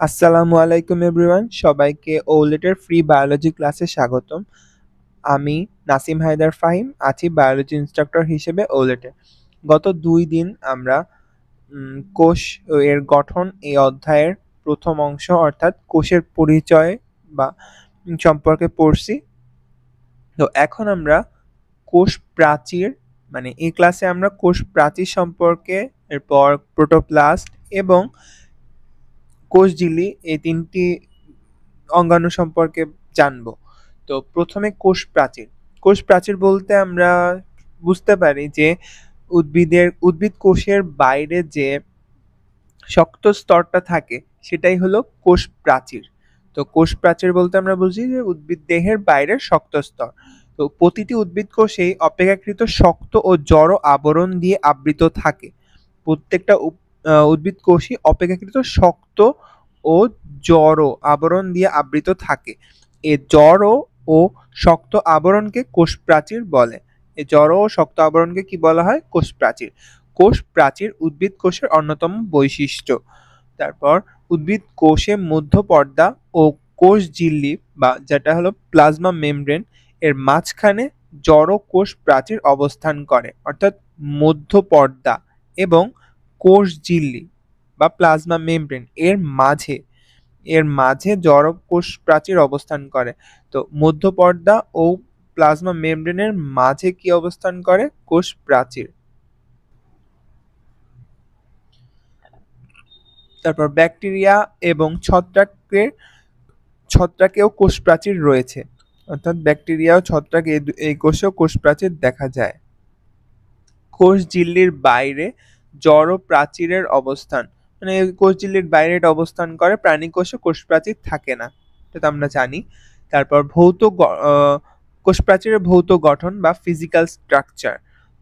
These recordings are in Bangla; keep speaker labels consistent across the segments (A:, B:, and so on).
A: আসসালামু আলাইকুম এভরিওয়ান, সবাইকে ওলেটের ফ্রি বায়োলজি ক্লাসে স্বাগতম। আমি নাসিম হায়দার ফাহিম আছি বায়োলজি ইনস্ট্রাক্টর হিসেবে ওলেটে। গত 2 দিন আমরা কোষ এর গঠন এই অধ্যায়ের প্রথম অংশ অর্থাৎ কোষের পরিচয় বা সম্পর্কে পড়ছি। তো এখন আমরা কোষ প্রাচীর মানে এই ক্লাসে আমরা কোষ প্রাচীর সম্পর্কে, এরপর প্রোটোপ্লাস্ট এবং কোষঝিল্লি এই 3টি অঙ্গাণু সম্পর্কে জানবো। তো প্রথমে কোষ প্রাচীর। কোষ প্রাচীর বলতে আমরা বুঝতে পারি যে উদ্ভিদ কোষের বাইরে যে শক্ত স্তরটা থাকে সেটাই হলো কোষ প্রাচীর। তো কোষ প্রাচীর বলতে আমরা বুঝি যে উদ্ভিদ দেহের বাইরের শক্ত স্তর। তো প্রতিটি উদ্ভিদ কোষেই অপেক্ষাকৃত শক্ত ও জড় আবরণ দিয়ে আবৃত থাকে। প্রত্যেকটা উদ্ভিদ কোষই অপেক্ষাকৃত শক্ত ও জড় আবরণ দিয়ে আবৃত থাকে। এই জড় ও শক্ত আবরণকে কোষ প্রাচীর বলে। এই জড় ও শক্ত আবরণকে কি বলা হয়? কোষ প্রাচীর। কোষ প্রাচীর উদ্ভিদ কোষের অন্যতম বৈশিষ্ট্য। তারপর উদ্ভিদ কোষে মধ্য পর্দা ও কোষঝিল্লি বা যেটা হলো প্লাজমা মেমব্রেন এর মাঝখানে জড় কোষ প্রাচীর অবস্থান করে, অর্থাৎ মধ্য পর্দা এবং কোষঝিল্লি বা প্লাজমা মেমব্রেন এর মাঝে জড় কোষ প্রাচীর অবস্থান করে। তো মধ্য পর্দা ও প্লাজমা মেমব্রেনের মাঝে কি অবস্থান করে? কোষ প্রাচীর। তারপর ব্যাকটেরিয়া এবং ছত্রাকেও কোষ প্রাচীর রয়েছে, অর্থাৎ ব্যাকটেরিয়া ও ছত্রাক এই কোষেও কোষ প্রাচীর দেখা যায়। কোষঝিল্লির বাইরে জড় প্রাচীরের অবস্থান, মানে কোষঝিল্লির বাইরে এটা অবস্থান করে, প্রাণী কোষে কোষ প্রাচীর থাকে না, এটা আমরা জানি। তারপর কোষ প্রাচীরের ভৌত গঠন বা ফিজিক্যাল স্ট্রাকচার।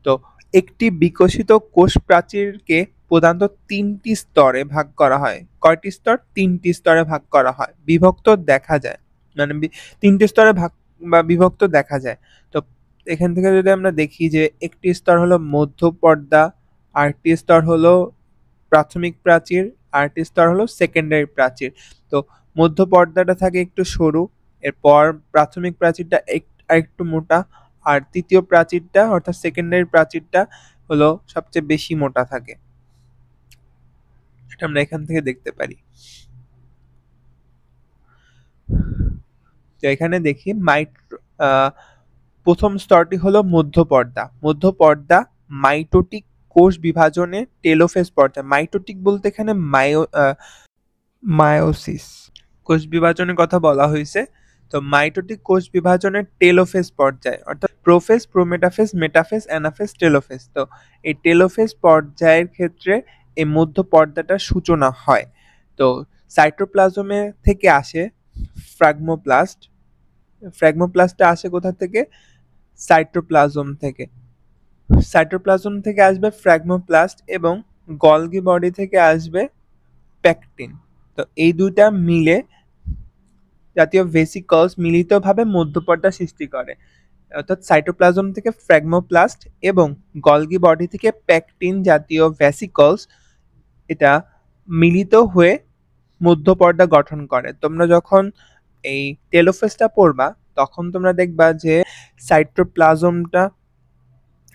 A: তো একটি বিকশিত কোষ প্রাচীরকে প্রধানত 3টি স্তরে ভাগ করা হয়। কয়টি স্তর? 3টি স্তরে ভাগ করা হয়, বিভক্ত দেখা যায়, মানে 3টি স্তরে ভাগ বা বিভক্ত দেখা যায়। তো এখান থেকে যদি আমরা দেখি যে একটি স্তর হলো মধ্য পর্দা, আরেকটি স্তর হলো প্রাথমিক প্রাচীর, আরেকটি স্তর হলো সেকেন্ডারি প্রাচীর। তো মধ্য পর্দাটা থাকে একটু সরু, এরপর প্রাথমিক প্রাচীরটা একটু মোটা, আর তৃতীয় প্রাচীরটা অর্থাৎ সেকেন্ডারি প্রাচীরটা হলো সবচেয়ে বেশি মোটা থাকে। এটা আমরা এখান থেকে দেখতে পারি। তো এখানে দেখি প্রথম স্তরটি হলো মধ্য পর্দা। মধ্য পর্দা মাইটোটিক কোষ বিভাজনে টেলোফেজ পর্যায়। মাইটোটিক বলতে এখানে মায়োসিস কোষ বিভাজনের কথা বলা হয়েছে। তো মাইটোটিক কোষ বিভাজনের টেলোফেজ পর্যায়, অর্থাৎ prophase, prometaphase, metaphase, anaphase, telophase. তো এই টেলোফেজ পর্যায়ের ক্ষেত্রে এই মধ্য পর্দাটার সূচনা হয়। তো সাইটোপ্লাজমে থেকে আসে ফ্রাগমোপ্লাস্ট। ফ্রাগমোপ্লাস্টটা আসে কোথা থেকে? সাইটোপ্লাজম থেকে। সাইটোপ্লাজম থেকে আসবে ফ্রাগমোপ্লাস্ট এবং গলগি বডি থেকে আসবে প্যাকটিন। তো এই দুইটা মিলে জাতীয় ভেসিকলস মিলিতভাবে মধ্যপর্দা সৃষ্টি করে, অর্থাৎ সাইটোপ্লাজম থেকে ফ্রাগমোপ্লাস্ট এবং গলগি বডি থেকে প্যাকটিন জাতীয় ভেসিকলস এটা মিলিত হয়ে মধ্যপর্দা গঠন করে। তোমরা যখন এই টেলোফেজটা পড়বা তখন তোমরা দেখবা যে সাইটোপ্লাজমটা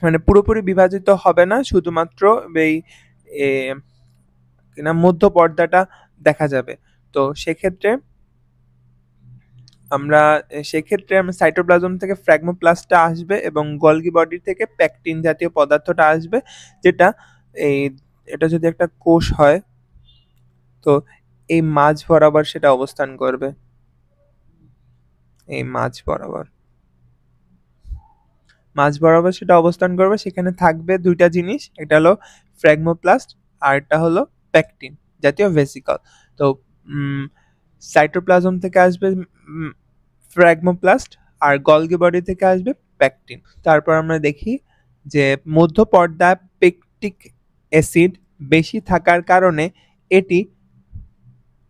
A: মানে পুরোপুরি বিভাজিত হবে না, শুধুমাত্র এই মধ্য পর্দাটা দেখা যাবে। তো সেক্ষেত্রে আমরা সাইটোপ্লাজম থেকে ফ্রাগমোপ্লাস্টটা আসবে এবং গলগি বডি থেকে প্যাকটিন জাতীয় পদার্থটা আসবে, যেটা এটা যদি একটা কোষ হয় তো এই মাঝ বরাবর সেটা অবস্থান করবে, এই মাঝ বরাবর সেটা অবস্থান করবে। সেখানে থাকবে দুইটা জিনিস, একটা হলো ফ্রাগমোপ্লাস্ট আর একটা হলো প্যাকটিন জাতীয় ভেসিকল। তো সাইটোপ্লাজম থেকে আসবে ফ্রাগমোপ্লাস্ট আর গলগি বডি থেকে আসবে প্যাকটিন। তারপর আমরা দেখি যে মধ্য পর্দায় পেকটিক অ্যাসিড বেশি থাকার কারণে এটি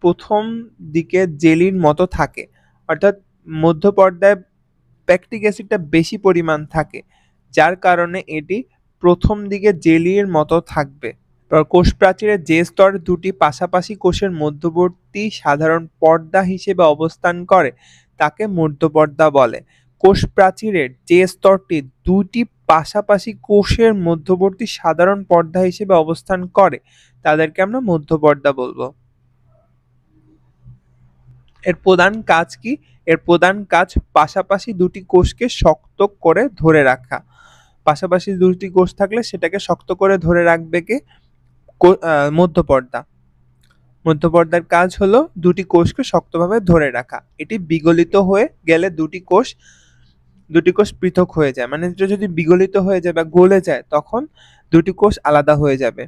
A: প্রথম দিকে জেলির মতো থাকে, অর্থাৎ মধ্য পর্দায় প্যাকটিক অ্যাসিডটা বেশি পরিমাণ থাকে, যার কারণে এটি প্রথম দিকে জেলির মতো থাকবে, কোষ প্রাচীরের যে স্তর দুটি পাশাপাশি কোষের মধ্যবর্তী সাধারণ পর্দা হিসেবে অবস্থান করে তাকে মধ্যপর্দা বলে। কোষ প্রাচীরের যে স্তরটি দুটি পাশাপাশি কোষের মধ্যবর্তী সাধারণ পর্দা হিসেবে অবস্থান করে তাদেরকে আমরা মধ্যপর্দা বলবো। এর প্রধান কাজ কি? এর প্রধান কাজ পাশাপাশি দুটি কোষকে শক্ত করে ধরে রাখা। পাশাপাশি দুটি কোষ থাকলে সেটাকে শক্ত করে ধরে রাখবে কে? মধ্যপর্দা। মধ্যপর্দার কাজ হলো দুটি কোষকে শক্তভাবে ধরে রাখা। এটি বিগলিত হয়ে গেলে দুটি কোষ পৃথক হয়ে যায়, মানে এটা যদি বিগলিত হয়ে যায় বা গলে যায় তখন দুটি কোষ আলাদা হয়ে যাবে।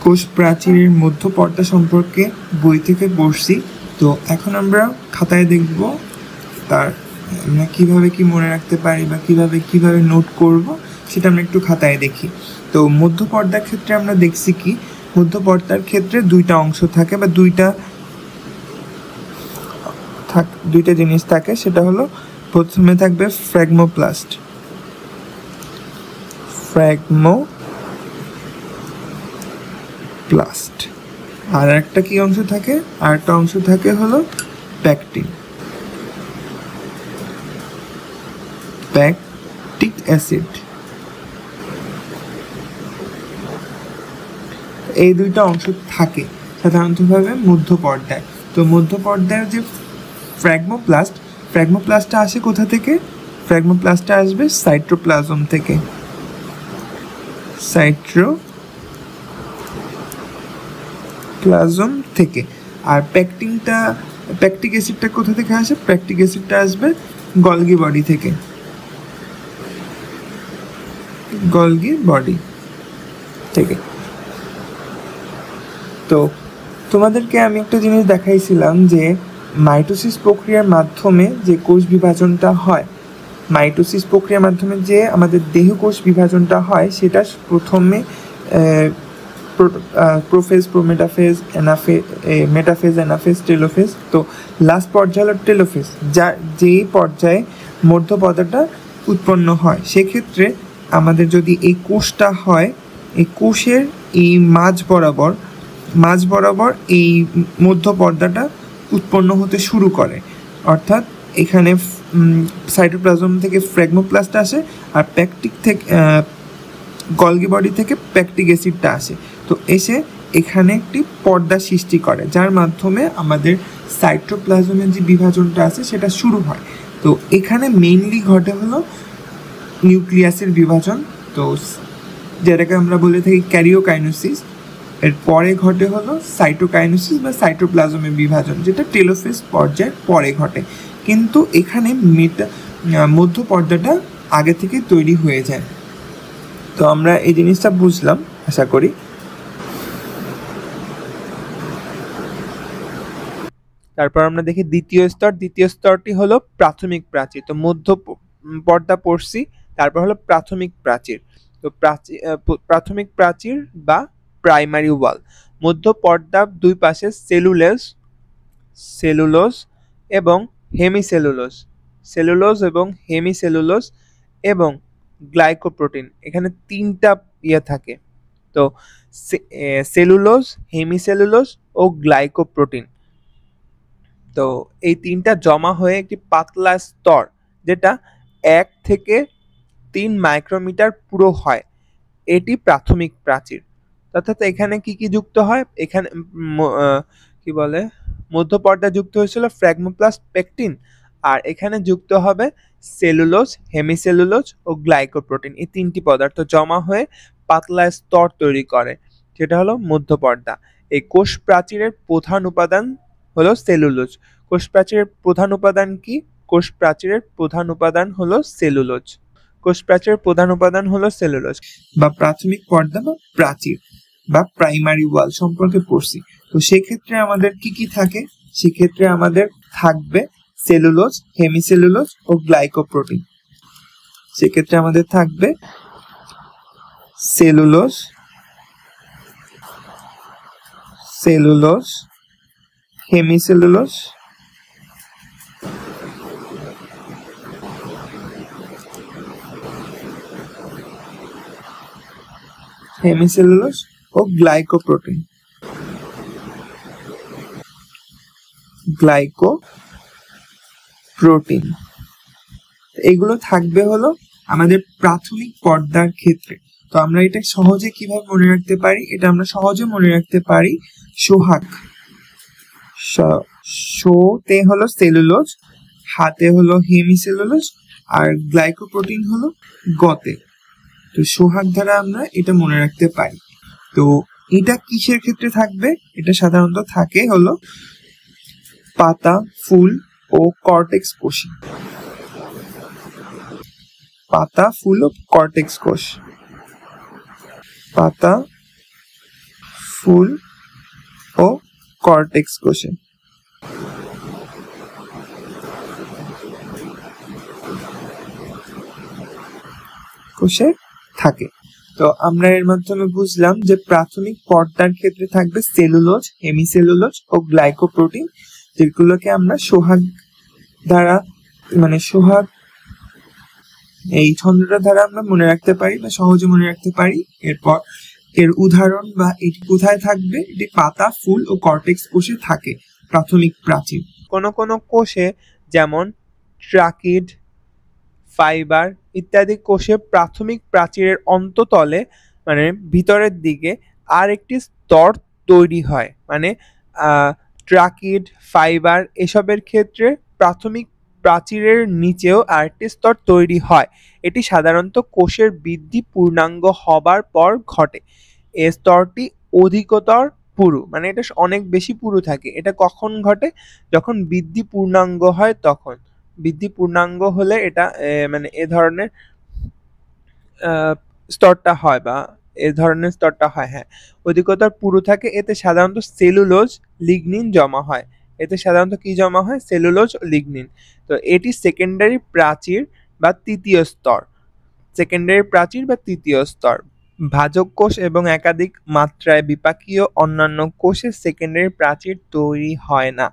A: কোষ প্রাচীরের মধ্যপর্দা সম্পর্কে বই থেকে পড়ছি, তো এখন আমরা খাতায় দেখব তার আমরা কিভাবে কি মনে রাখতে পারি বা কিভাবে নোট করব সেটা আমরা একটু খাতায় দেখি। তো মধ্যপর্দার ক্ষেত্রে আমরা দেখছি কি, মধ্যপর্দার ক্ষেত্রে দুইটা অংশ থাকে বা দুইটা জিনিস থাকে। সেটা হলো প্রথমে থাকবে ফ্র্যাগমোপ্লাস্ট, আর একটা কি অংশ থাকে? আর একটা অংশ থাকে হলো প্যাকটিক অ্যাসিড। এই দুইটা অংশ থাকে সাধারণতভাবে মধ্যপর্দায়। তো মধ্যপর্দার যে ফ্র্যাগমোপ্লাস্টটা আসে কোথা থেকে? ফ্র্যাগমোপ্লাস্টটা আসবে সাইটোপ্লাজম থেকে। আর প্যাকটিক অ্যাসিডটা কোথা থেকে আসে? প্যাকটিক অ্যাসিডটা আসবে গলগি বডি থেকে। তো তোমাদেরকে আমি একটা জিনিস দেখাইছিলাম যে মাইটোসিস প্রক্রিয়ার মাধ্যমে যে কোষ বিভাজনটা হয়, যে আমাদের দেহ কোষ বিভাজনটা হয় সেটা প্রথমে prophase, prometaphase, metaphase, anaphase, telophase. তো লাস্ট পর্যায়ে হলো টেলোফেজ, যেই পর্যায়ে মধ্যপর্দাটা উৎপন্ন হয়। সেক্ষেত্রে আমাদের যদি এই কোষটা হয়, এই কোষের এই মাঝ বরাবর এই মধ্যপর্দাটা উৎপন্ন হতে শুরু করে। অর্থাৎ এখানে সাইটোপ্লাজম থেকে ফ্র্যাগমোপ্লাস্ট আসে আর গলগি বডি থেকে প্যাকটিক অ্যাসিডটা আসে। তো এসে এখানে একটি পর্দা সৃষ্টি করে যার মাধ্যমে আমাদের সাইটোপ্লাজমের যে বিভাজনটা আছে সেটা শুরু হয়। তো এখানে মেইনলি ঘটে হলো নিউক্লিয়াসের বিভাজন, তো যেটাকে আমরা বলে থাকি ক্যারিওকাইনেসিস। এর পরে ঘটে হলো সাইটোকাইনেসিস বা সাইটোপ্লাজমের বিভাজন, যেটা টেলোফেজ পর্যায়ের পরে ঘটে। কিন্তু এখানে মধ্যপর্দাটা আগে থেকে তৈরি হয়ে যায়। তো আমরা এই জিনিসটা বুঝলাম আশা করি। তারপর আমরা দেখি দ্বিতীয় স্তরটি হলো প্রাথমিক প্রাচীর। তো মধ্য পর্দা পড়ছি, তারপর হলো প্রাথমিক প্রাচীর। তো প্রাথমিক প্রাচীর বা প্রাইমারি ওয়াল। মধ্য পর্দার দুই পাশে সেলুলোজ এবং হেমিসেলুলোজ এবং গ্লাইকোপ্রোটিন, এখানে তিনটা থাকে। তো সেলুলোজ, হেমিসেলুলোজ ও গ্লাইকোপ্রোটিন, তো এই তিনটা জমা হয়ে একটি পাতলা স্তর যেটা 1 থেকে 3 মাইক্রোমিটার পুরো হয়, এটি প্রাথমিক প্রাচীর। অর্থাৎ এখানে কি যুক্ত হয়? এখানে কি বলে, মধ্যপর্দা যুক্ত হয়েছিল ফ্র্যাগমোপ্লাস্ট, পেকটিন, আর এখানে যুক্ত হবে সেলুলোজ, হেমিসেলুলোজ ও গ্লাইকোপ্রোটিন। এই তিনটি পদার্থ জমা হয়ে পাতলা স্তর তৈরি করে, যেটা হলো মধ্যপর্দা। এই কোষ প্রাচীরের প্রধান উপাদান হলো সেলুলোজ। কোষ প্রাচীরের প্রধান উপাদান কি? কোষ প্রাচীরের প্রধান উপাদান হলো সেলুলোজ। বা প্রাথমিক পর্দা বা প্রাচীর বা প্রাইমারি ওয়াল সম্পর্কে পড়ছি। তো সেক্ষেত্রে আমাদের কি থাকে? সেক্ষেত্রে আমাদের থাকবে সেলুলোজ, হেমিসেলুলোজ ও গ্লাইকোপ্রোটিন। সেক্ষেত্রে আমাদের থাকবে সেলুলোজ, হেমিসেলুলোজ ও গ্লাইকোপ্রোটিন। গ্লাইকোপ্রোটিন এগুলো থাকবে হলো আমাদের প্রাথমিক পর্দার ক্ষেত্রে। তো আমরা এটা সহজে কিভাবে মনে রাখতে পারি? এটা আমরা সহজে মনে রাখতে পারি সোহাগ। শোতে হলো সেলুলোজ, হাতে হলো হেমিসেলুলোজ, আর গ্লাইকোপ্রোটিন হলো গতে। তো সোহাগ দ্বারা আমরা এটা মনে রাখতে পারি। তো এটা কিসের ক্ষেত্রে থাকবে? এটা সাধারণত থাকে হলো পাতা, ফুল ও কর্টেক্স কোষে। পাতা, ফুল ও কর্টেক্স কোষ। পাতা, ফুল ও কর্টেক্স কোষে। থাকে। তো আমরা এর মাধ্যমে বুঝলাম যে প্রাথমিক পর্দার ক্ষেত্রে থাকবে সেলুলোজ, হেমিসেলুলোজ ও গ্লাইকোপ্রোটিন, যেগুলোকে আমরা সোহাগ দ্বারা সোহাগ এই ছন্দটা দ্বারা আমরা মনে রাখতে পারি বা সহজে মনে রাখতে পারি। এরপর এর উদাহরণ বা এটি কোথায় থাকবে? এটি পাতা, ফুল ও কর্টেক্স কোষে থাকে প্রাথমিক প্রাচীর। কোন কোষে যেমন ট্রাকিড, ফাইবার ইত্যাদি কোষে প্রাথমিক প্রাচীরের অন্ততলে ভিতরের দিকে আর একটি স্তর তৈরি হয়। ট্রাকিড, ফাইবার এসবের ক্ষেত্রে প্রাথমিক প্রাচীরের নিচেও আরেকটি স্তর তৈরি হয়। এটি সাধারণত কোষের বৃদ্ধি পূর্ণাঙ্গ হবার পর ঘটে। এই স্তরটি অধিকতর পুরু, এটা অনেক বেশি পুরু থাকে। এটা কখন ঘটে? যখন বৃদ্ধি পূর্ণাঙ্গ হয় তখন। বৃদ্ধি পূর্ণাঙ্গ হলে এটা এ ধরনের স্তরটা হয় বা এ ধরনের স্তরটা হয়। হ্যাঁ, অধিকতর পুরু থাকে। এতে সাধারণত সেলুলোজ, লিগনিন জমা হয়। এতে সাধারণত কি জমা হয়? সেলুলোজ ও লিগনিন। তো এটি সেকেন্ডারি প্রাচীর বা তৃতীয় স্তর। সেকেন্ডারি প্রাচীর বা তৃতীয় স্তর। ভাজক কোষ এবং একাধিক মাত্রায় বিপাকীয় অন্যান্য কোষে সেকেন্ডারি প্রাচীর তৈরি হয় না।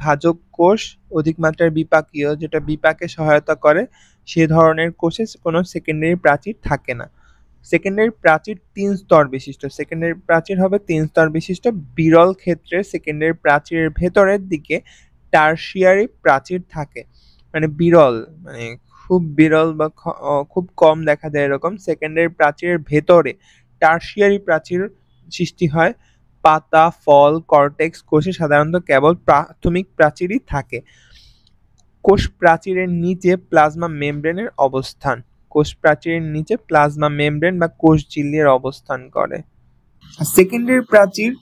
A: ভাজক কোষ অধিক মাত্রায় বিপাকীয়, যেটা বিপাকে সহায়তা করে, সে ধরনের কোষে কোনো সেকেন্ডারি প্রাচীর থাকে না। সেকেন্ডারি প্রাচীর 3 স্তর বিশিষ্ট। সেকেন্ডারি প্রাচীর হবে 3 স্তর বিশিষ্ট। বিরল ক্ষেত্রে সেকেন্ডারি প্রাচীরের ভেতরের দিকে টারশিয়ারি প্রাচীর থাকে। বিরল খুব বিরল বা খুব কম দেখা যায় এরকম। সেকেন্ডারি প্রাচীরের ভেতরে টারশিয়ারি প্রাচীর সৃষ্টি হয়। পাতা, ফল, কর্টেক্স কোষে সাধারণত কেবল প্রাথমিক প্রাচীরই থাকে। কোষ প্রাচীরের নিচে প্লাজমা মেমব্রেনের অবস্থান। কোষ প্রাচীরের নিচে প্লাজমা মেমব্রেন বা কোষ ঝিল্লির অবস্থান করে। সেকেন্ডারি প্রাচীর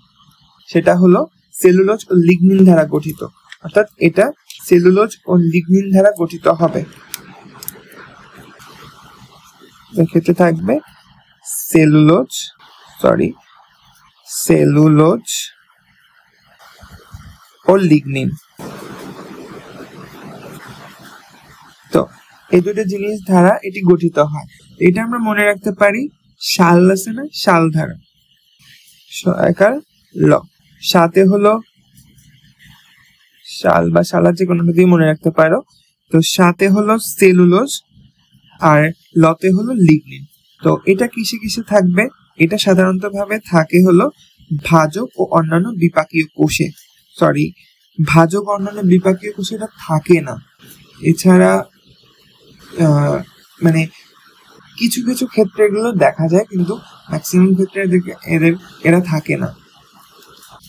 A: সেটা হলো সেলুলোজ ও লিগনিন দ্বারা গঠিত, অর্থাৎ এটা সেলুলোজ ও লিগনিন দ্বারা গঠিত হবে। এক্ষেত্রে থাকবে সেলুলোজ ও লিগনিন। তো এই দুটো জিনিস দ্বারা এটি গঠিত হয়। এটা আমরা মনে রাখতে পারি শাল আছে না, শাল ধারা। সাথে হলো শাল বা শালা, যে কোনো দিয়ে মনে রাখতে পারো। তো সাথে হলো সেলুলোজ আর লতে হলো লিগনিন। তো এটা কিসে কিসে থাকবে? এটা সাধারণত ভাবে থাকে হলো ভাজক ও অন্যান্য বিপাকীয় কোষে। ভাজক অন্যান্য বিপাকীয় কোষে এটা থাকে না। এছাড়া কিছু কিছু ক্ষেত্রে এগুলো দেখা যায়, কিন্তু ম্যাক্সিমাম ক্ষেত্রে এরা থাকে না।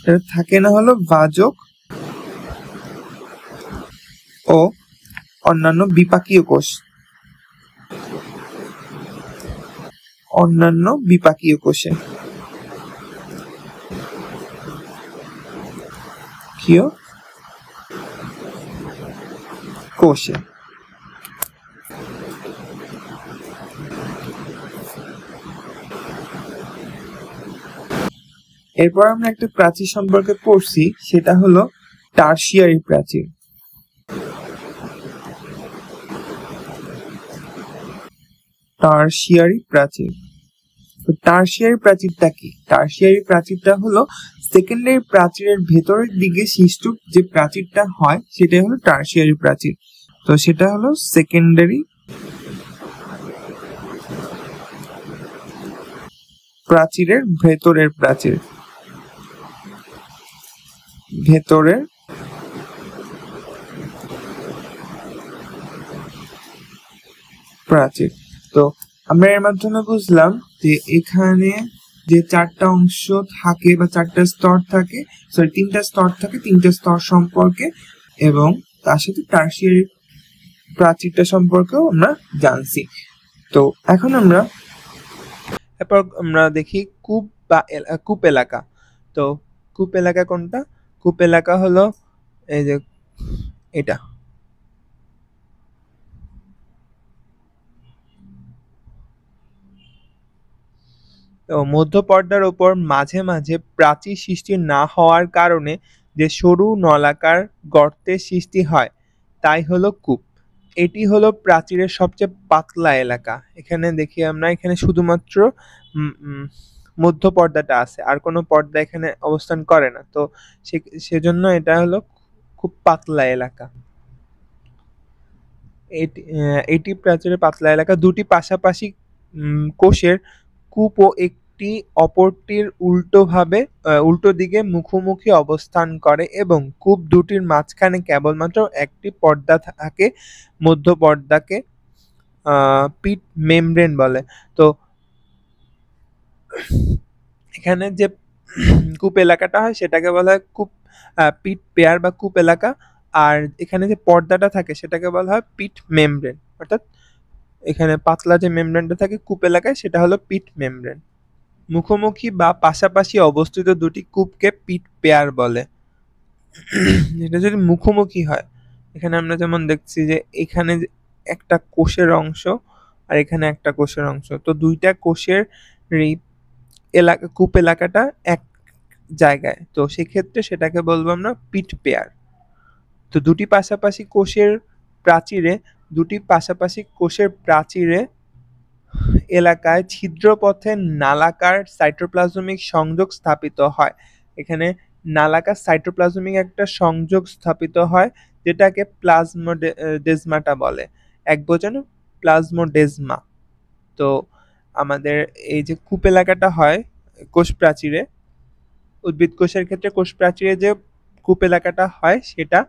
A: এরা থাকে না হলো ভাজক ও অন্যান্য বিপাকীয় কোষ। অন্যান্য বিপাকীয় কোষে কোষে এরপর আমরা একটা প্রাচীর সম্পর্কে পড়ছি, সেটা হলো টারশিয়ারি প্রাচীর। টারশিয়ারি প্রাচীর। টারশিয়ারি প্রাচীরটা কি? টারশিয়ারি প্রাচীরটা হলো সেকেন্ডারি প্রাচীরের ভেতরের দিকে সৃষ্ট যে প্রাচীরটা হয়, সেটাই হলো টারশিয়ারি প্রাচীর। তো সেটা হলো সেকেন্ডারি প্রাচীরের ভেতরের প্রাচীর, ভেতরের প্রাচীর। তো আমরা এর মাধ্যমে বুঝলাম যে এখানে যে চারটা অংশ থাকে বা চারটা স্তর থাকে, তিনটা স্তর থাকে, তিনটা স্তর সম্পর্কে এবং তার সাথে টারশিয়ারি প্রাচীরটা সম্পর্কেও আমরা জানছি। তো এখন আমরা দেখি কূপ বা কূপ এলাকা। তো কূপ এলাকা কোনটা? কূপ এলাকা হলো এই যে এটা। তো মধ্য পর্দার ওপর মাঝে মাঝে প্রাচীর সৃষ্টি না হওয়ার কারণে যে সরু নলাকার গর্তের সৃষ্টি হয় তাই হলো কূপ। এটি হলো প্রাচীরের সবচেয়ে পাতলা এলাকা। এখানে দেখি আমরা এখানে শুধুমাত্র মধ্য পর্দাটা আছে, আর কোনো পর্দা এখানে অবস্থান করে না। তো সেজন্য এটা হলো খুব পাতলা এলাকা। এটি প্রাচীরের পাতলা এলাকা। দুটি পাশাপাশি কোষের কূপ ও একটি অপরটির উল্টো দিকে মুখোমুখি অবস্থান করে এবং কূপ দুটির মাঝখানে কেবলমাত্র একটি পর্দা থাকে। মধ্য পর্দাকে পিট মেমব্রেন বলে। তো এখানে যে কূপ এলাকাটা হয় সেটাকে বলা হয় কূপ পিট পেয়ার বা কূপ এলাকা, আর এখানে যে পর্দাটা থাকে সেটাকে বলা হয় পিট মেমব্রেন। অর্থাৎ এখানে পাতলা যে মেমব্রেনটা থাকে কূপ এলাকায় সেটা হলো পিট মেমব্রেন। মুখোমুখি বা পাশাপাশি অবস্থিত দুটি কূপকে পিট পেয়ার বলে। এটা যদি মুখোমুখি হয়, এখানে আমরা যেমন দেখছি যে এখানে একটা কোষের অংশ আর এখানে একটা কোষের অংশ, তো দুইটা কোষের কূপ এলাকাটা এক জায়গায়, তো সেক্ষেত্রে সেটাকে বলবো আমরা পিট পেয়ার। তো দুটি পাশাপাশি কোষের প্রাচীরে এলাকায় ছিদ্রপথে নালাকার সাইটোপ্লাজমিক সংযোগ স্থাপিত হয়। এখানে নালাকার সাইটোপ্লাজমিক একটা সংযোগ স্থাপিত হয় যেটাকে প্লাজমোডেজমাটা বলে, একবচনে প্লাজমোডেজমা। তো আমাদের এই যে কূপ এলাকাটা হয় কোষ প্রাচীরে, উদ্ভিদ কোষের ক্ষেত্রে কোষ প্রাচীরে যে কূপ এলাকাটা হয় সেটা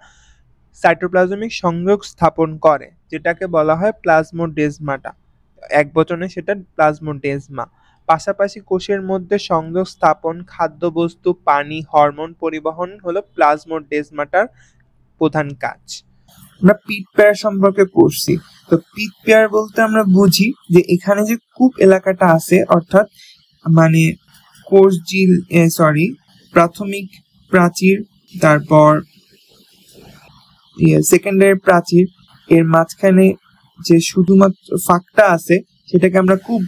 A: সাইটোপ্লাজমিক সংযোগ স্থাপন করে, যেটাকে বলা হয় প্লাজমোডেজমাটা, একবচনে সেটা প্লাজমোডেজমা। পাশাপাশি কোষের মধ্যে সংযোগ স্থাপন, খাদ্যবস্তু, পানি, হরমোন পরিবহন হলো প্লাজমোডেজমাটার প্রধান কাজ। আমরা পিট পেয়ার সম্পর্কে পড়ছি। তো পিট পেয়ার বলতে আমরা বুঝি যে এখানে যে কূপ এলাকাটা আছে, অর্থাৎ মানে প্রাথমিক প্রাচীর, তারপর সেকেন্ডারি প্রাচীর, এর মাঝখানে যে শুধুমাত্র ফাঁকটা আছে সেটাকে আমরা কূপ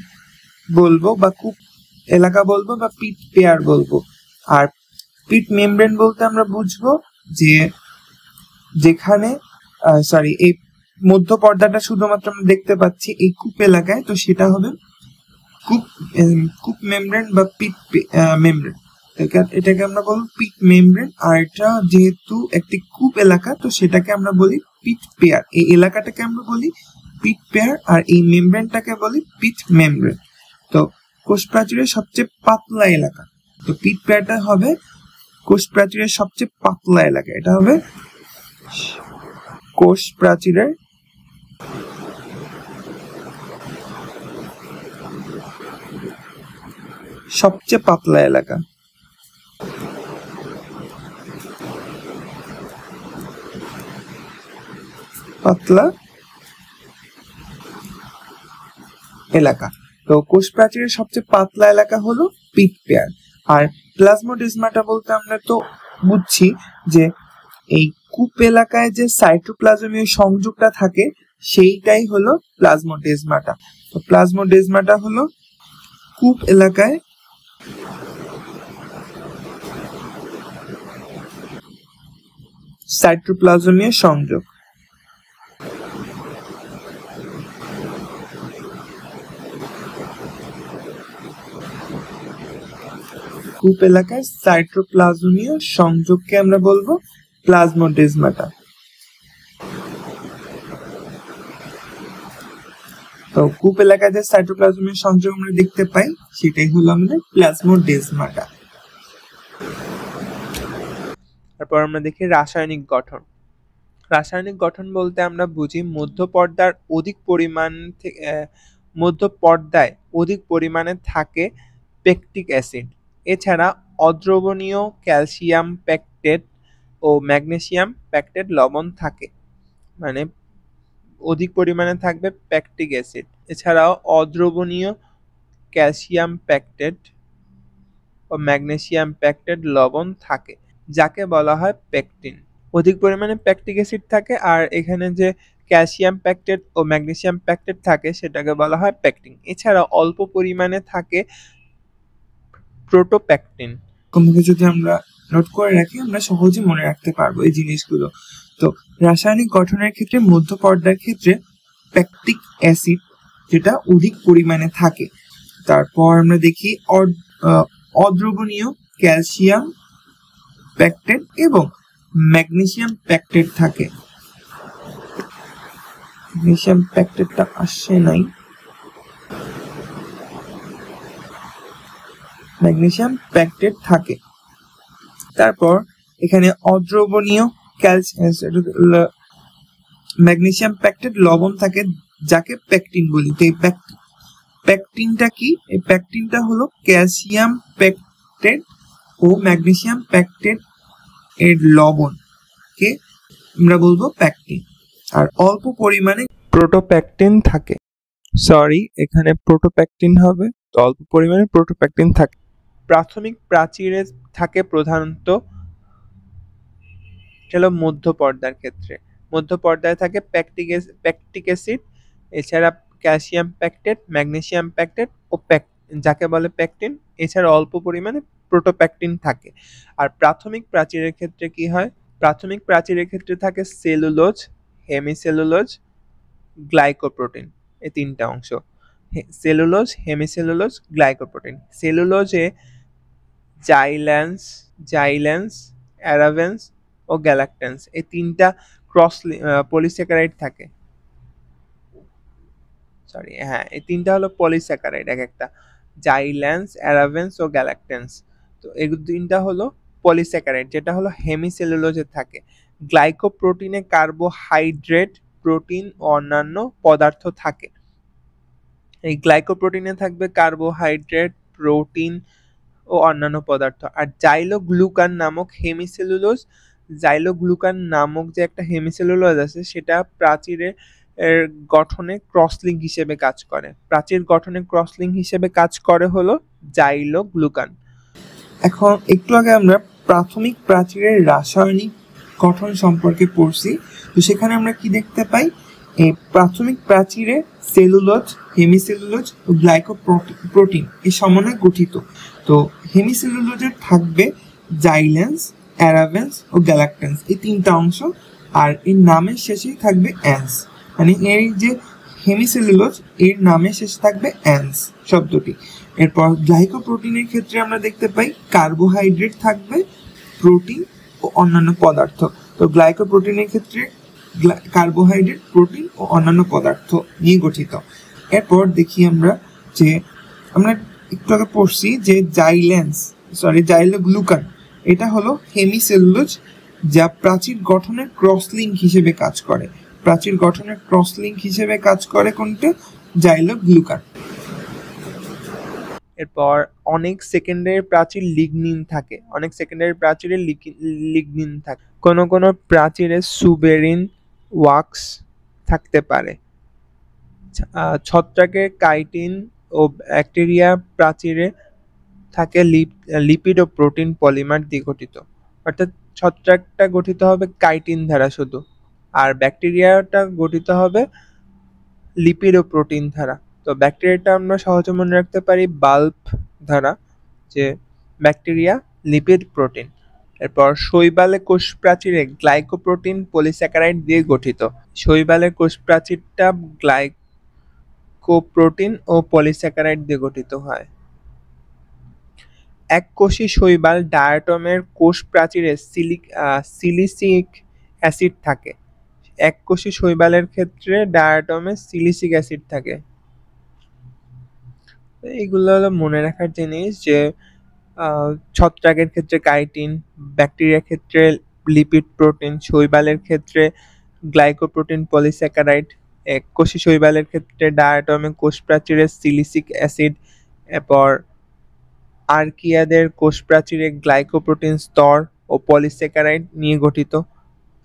A: বলবো বা কূপ এলাকা বলবো বা পিট পেয়ার বলবো। আর পিট মেমব্রেন বলতে আমরা বুঝবো যে যেখানে এই মধ্য পর্দাটা শুধুমাত্র আমরা দেখতে পাচ্ছি এই কূপ এলাকায়, তো সেটা হবে কূপ মেমব্রেন বা পিট মেমব্রেন। এটাকে আমরা বলবো পিট মেমব্রেন। আর এটা যেহেতু একটি কূপ এলাকা, তো সেটাকে আমরা বলি পিট পেয়ার। এই এলাকাটাকে আমরা বলি পিট পেয়ার আর এই মেমব্রেনটাকে বলি পিট মেমব্রেন। তো কোষ প্রাচীরের সবচেয়ে পাতলা এলাকা, তো পিট পেয়ারটা হবে কোষ প্রাচীরের সবচেয়ে পাতলা এলাকা। এটা হবে কোষ প্রাচীরের সবচেয়ে পাতলা এলাকা। পাতলা এলাকা। তো কোষ প্রাচীরের সবচেয়ে পাতলা এলাকা হলো পিট পেয়ার। আর প্লাজমোডেজমাটা বলতে আমরা তো বুঝছি যে এই কূপ এলাকায় যে সাইটোপ্লাজমীয় সংযোগটা থাকে সেইটাই হলো প্লাজমোডেজমাটা। তো প্লাজমোডেজমাটা হলো কূপ এলাকায় সাইটোপ্লাজমীয় সংযোগ। কূপ এলাকায় সাইটোপ্লাজমীয় সংযোগকে আমরা বলবো প্লাজমোডেজমাটা। তো কূপ এলাকায় যে সাইটোপ্লাজমের সংযোগ আমরা দেখতে পাই সেটাই হলো আমাদের প্লাজমোডেসমাটা। তারপর আমরা দেখি রাসায়নিক গঠন। রাসায়নিক গঠন বলতে আমরা বুঝি মধ্যপর্দায় অধিক পরিমাণে থাকে পেকটিক অ্যাসিড। এছাড়া অদ্রবণীয় ক্যালসিয়াম প্যাকটেট ও ম্যাগনেসিয়াম প্যাকটেট লবণ থাকে, মানে অধিক পরিমাণে থাকবে প্যাকটিক অ্যাসিড। এছাড়াও অদ্রবণীয় ক্যালসিয়াম প্যাকটেট ও ম্যাগনেসিয়াম প্যাকটেট লবণ থাকে, যাকে বলা হয় পেকটিন। অধিক পরিমাণে প্যাকটিক অ্যাসিড থাকে, আর এখানে যে ক্যালসিয়াম প্যাকটেট ও ম্যাগনেসিয়াম প্যাকটেট থাকে সেটাকে বলা হয় পেকটিন। এছাড়া অল্প পরিমাণে থাকে প্রোটোপ্যাকটিন। কোনভাবে যদি আমরা নোট করে রাখি আমরা সহজে মনে রাখতে পারবো এই জিনিসগুলো। তো রাসায়নিক গঠনের ক্ষেত্রে মধ্যপর্দার ক্ষেত্রে প্যাকটিক অ্যাসিড যেটা অধিক পরিমাণে থাকে। তারপর আমরা দেখি অদ্রবণীয় ক্যালসিয়াম প্যাকটেট এবং ম্যাগনেসিয়াম প্যাকটেট থাকে। ম্যাগনেসিয়াম প্যাকটেটটা আসে নাই, ম্যাগনেসিয়াম প্যাকটেট থাকে। তারপর এখানে অদ্রবণীয় ম্যাগনেসিয়াম প্যাকটেট লবণ থাকে, যাকে প্যাকটিন বলি। তো এই প্যাকটিনটা কি? এই প্যাকটিনটা হলো ক্যালসিয়াম প্যাকটেট ও ম্যাগনেসিয়াম প্যাকটেট এর লবণ কে আমরা বলবো প্যাকটিন। আর অল্প পরিমাণে প্রোটোপ্যাকটিন থাকে। সরি, এখানে প্রোটোপ্যাকটিন হবে, তো অল্প পরিমাণে প্রোটোপ্যাকটিন থাকে। প্রাথমিক প্রাচীরে থাকে প্রধানত হলো মধ্যপর্দার ক্ষেত্রে। মধ্যপর্দায় থাকে প্যাকটিক অ্যাসিড, এছাড়া ক্যালসিয়াম প্যাকটেট, ম্যাগনেসিয়াম প্যাকটেট ও যাকে বলে প্যাকটিন। এছাড়া অল্প পরিমাণে প্রোটোপ্যাকটিন থাকে। আর প্রাথমিক প্রাচীরের ক্ষেত্রে কি হয়? প্রাথমিক প্রাচীরের ক্ষেত্রে থাকে সেলুলোজ, হেমিসেলুলোজ, গ্লাইকোপ্রোটিন, এই তিনটা অংশ। Cellulose, hemicellulose, glycoprotein. সেলুলোজে জাইল্যান্স, অ্যারাভেন্স ও গ্যালাক্টেন্স, এই তিনটা পলিস্যাকারাইড থাকে। এই তিনটা হলো পলিস্যাকারাইড, এক একটা জাইল্যান্স, অ্যারাভেন্স ও গ্যালাক্টেন্স। তো এই তিনটা হলো পলিস্যাকারাইড, যেটা হলো হেমিসেলুলোজে থাকে। গ্লাইকোপ্রোটিনে কার্বোহাইড্রেট, প্রোটিন ও অন্যান্য পদার্থ থাকে। এই গ্লাইকোপ্রোটিনে থাকবে কার্বোহাইড্রেট, প্রোটিন ও অন্যান্য পদার্থ। আর জাইলোগ্লুকান নামক যে একটা হেমিসেলুলোজ আছে সেটা প্রাচীরের গঠনে ক্রসলিঙ্ক হিসেবে কাজ করে। প্রাচীর গঠনে ক্রসলিঙ্ক হিসেবে কাজ করে হলো জাইলোগ্লুকান। এখন একটু আগে আমরা প্রাথমিক প্রাচীরের রাসায়নিক গঠন সম্পর্কে পড়ছি। তো সেখানে আমরা কি দেখতে পাই? এই প্রাথমিক প্রাচীরে সেলুলোজ, হেমিসেলুলোজ ও গ্লাইকোপ্রোটিন এই সমন্বয়ে গঠিত। তো হেমিসেলুলোজের থাকবে জাইল্যান্স, অ্যারাভেন্স ও গ্যালাক্টেন্স, এই তিনটা অংশ। আর এর নামের শেষেই থাকবে অ্যান্স, মানে এই যে হেমিসেলুলোজ এর নামের শেষে থাকবে অ্যান্স শব্দটি। এরপর গ্লাইকোপ্রোটিনের ক্ষেত্রে আমরা দেখতে পাই কার্বোহাইড্রেট থাকবে, প্রোটিন ও অন্যান্য পদার্থ। তো গ্লাইকোপ্রোটিনের ক্ষেত্রে কার্বোহাইড্রেট, প্রোটিন ও অন্যান্য পদার্থ নিয়ে গঠিত। এরপর দেখি আমরা যে আমরা একটু আগে পড়ছি যে জাইলোগ্লুকান এটা হলো হেমিসেলুলোজ, যা প্রাচীর গঠনের ক্রসলিঙ্ক হিসেবে কাজ করে। প্রাচীর গঠনের ক্রসলিঙ্ক হিসেবে কাজ করে কোনটা? জাইলোগ্লুকান। এরপর অনেক সেকেন্ডারি প্রাচীর লিগনিন থাকে। কোন কোন প্রাচীরে সুবেরিন ওয়াক্স থাকতে পারে। ছত্রাকের কাইটিন ও ব্যাকটেরিয়া প্রাচীরে থাকে লিপিড ও প্রোটিন পলিমার দিয়ে গঠিত। অর্থাৎ ছত্রাকটা গঠিত হবে কাইটিন দ্বারা শুধু, আর ব্যাকটেরিয়াটা গঠিত হবে লিপিড ও প্রোটিন দ্বারা। তো ব্যাকটেরিয়াটা আমরা সহজে মনে রাখতে পারি বাল্ব দ্বারা, যে ব্যাকটেরিয়া, লিপিড, প্রোটিন। এরপর শৈবালে কোষ প্রাচীরে গ্লাইকোপ্রোটিন পলিস্যাকারাইড দিয়ে গঠিত। শৈবালের কোষ প্রাচীরটা গ্লাইকোপ্রোটিন ও পলিস্যাকারাইড দিয়ে গঠিত হয়। এককোষী শৈবাল ডায়াটমের কোষ প্রাচীরে সিলিসিক অ্যাসিড থাকে। এককোষী শৈবালের ক্ষেত্রে ডায়াটমে সিলিসিক অ্যাসিড থাকে। এগুলো হলো মনে রাখার জিনিস যে ছত্রাকের ক্ষেত্রে কাইটিন, ব্যাকটেরিয়ার ক্ষেত্রে লিপিড প্রোটিন, শৈবালের ক্ষেত্রে গ্লাইকোপ্রোটিন পলিস্যাকারাইড, এককোষী শৈবালের ক্ষেত্রে ডায়াটমিক কোষ প্রাচীরের সিলিসিক অ্যাসিড, এরপর আর্কিয়াদের কোষ প্রাচীরে গ্লাইকোপ্রোটিন স্তর ও পলিস্যাকারাইড নিয়ে গঠিত।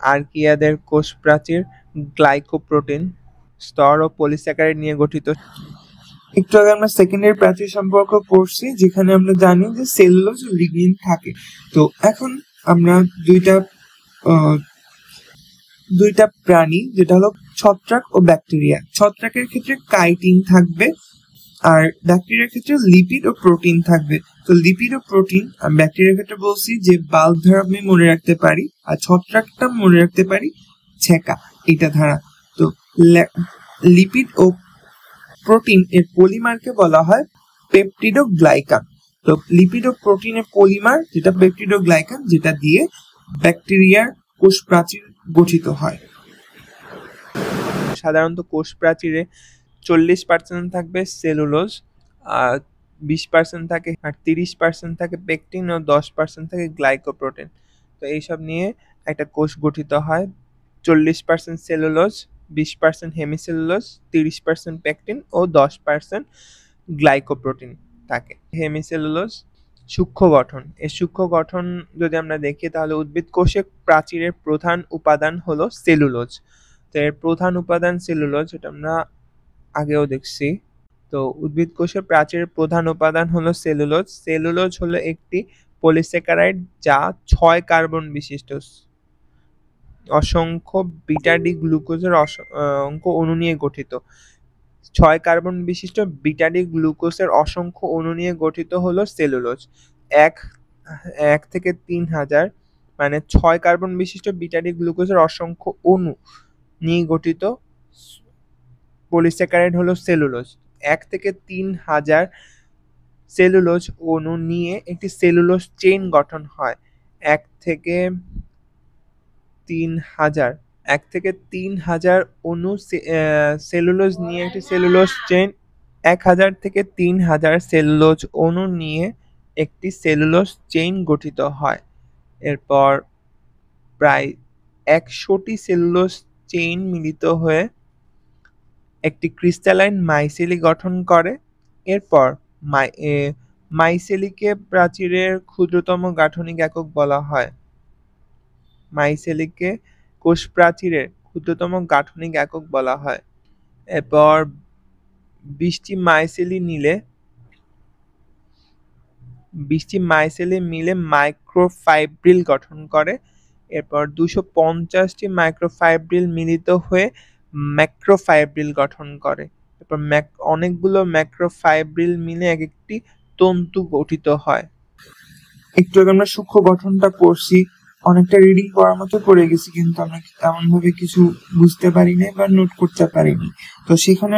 A: আর্কিয়াদের কোষ প্রাচীর গ্লাইকোপ্রোটিন স্তর ও পলিস্যাকারাইড নিয়ে গঠিত। একটু আগে আমরা সেকেন্ডারি প্রাচীর সম্পর্ক পড়ছি, যেখানে আমরা জানি যে সেলুলোজ ও লিগনিন থাকে। তো এখন আমরা দুইটা প্রাণী, যেটা হলো ছত্রাক ও ব্যাকটেরিয়া। ছত্রাকের ক্ষেত্রে কাইটিন থাকবে আর ব্যাকটেরিয়ার ক্ষেত্রে লিপিড ও প্রোটিন থাকবে। তো লিপিড ও প্রোটিন ব্যাকটেরিয়ার ক্ষেত্রে বলছি যে বাল্ক ধারা আমি মনে রাখতে পারি, আর ছত্রাকটা মনে রাখতে পারি ছেকা, এটা ধারা। তো লিপিড ও প্রোটিন এর পলিমারকে বলা হয় পেপটিডোগ্লাইকান। তো লিপিড ও প্রোটিনের পলিমার যেটা পেপটিডোগ্লাইকান, যেটা দিয়ে ব্যাকটেরিয়ার কোষ প্রাচীর গঠিত হয়। সাধারণত কোষ প্রাচীরে 40% থাকবে সেলুলোজ, আর 20% থাকে, আর 30% থাকে পেকটিন ও 10% থাকে গ্লাইকোপ্রোটিন। তো এইসব নিয়ে একটা কোষ গঠিত হয়। 40% সেলুলোজ, 20% হেমিসেলুলোজ, 30% পেকটিন ও 10% গ্লাইকোপ্রোটিন থাকে। হেমিসেলুলোজ সূক্ষ্ম গঠন। এই সূক্ষ্ম গঠন যদি আমরা দেখি তাহলে উদ্ভিদ কোষে প্রাচীরের প্রধান উপাদান হলো সেলুলোজ। তো এর প্রধান উপাদান সেলুলোজ, এটা আমরা আগেও দেখছি। তো উদ্ভিদ কোষের প্রাচীরের প্রধান উপাদান হলো সেলুলোজ। সেলুলোজ হলো একটি পলিস্যাকারাইড যা 6 কার্বন বিশিষ্ট অসংখ্য বিটা ডি গ্লুকোজের অসংখ্য অণু নিয়ে গঠিত। 6 কার্বন বিশিষ্ট বিটা ডি গ্লুকোজের অসংখ্য অণু নিয়ে গঠিত হলো সেলুলোজ। 1 থেকে 3000 মানে 6 কার্বন বিশিষ্ট বিটা ডি গ্লুকোজের অসংখ্য অণু নিয়ে গঠিত পলিস্যাকারাইড হলো সেলুলোজ। 1 থেকে 3000 সেলুলোজ অণু নিয়ে একটি সেলুলোজ চেইন গঠন হয়। 1 থেকে 3000 অণু সেলুলোজ নিয়ে একটি সেলুলোজ চেইন 1000 থেকে 3000 সেলুলোজ অণু নিয়ে একটি সেলুলোজ চেইন গঠিত হয়। এরপর প্রায় 100টি সেলুলোজ চেইন মিলিত হয়ে একটি ক্রিস্টালাইন মাইসেলি গঠন করে। এরপর মাইসেলিকে প্রাচীরের ক্ষুদ্রতম গাঠনিক একক বলা হয়। মাইসেলিকে কোষ প্রাচীরের ক্ষুদ্রতম গাঠনিক একক বলা হয়। এরপর 20টি মাইসেলি মিলে মাইক্রোফাইব্রিল গঠন করে। এরপর 250টি মাইক্রোফাইব্রিল মিলিত হয়ে ম্যাক্রোফাইব্রিল গঠন করে। এরপর অনেকগুলো ম্যাক্রোফাইব্রিল মিলে এক একটি তন্তু গঠিত হয়। একটু আগে আমরা সূক্ষ্ম গঠনটা পড়ছি, অনেকটা রিডিং করার মতো পড়ে গেছি, কিন্তু আমরা তেমন ভাবে কিছু বুঝতে পারিনি বা নোট করতে পারিনি। তো সেখানে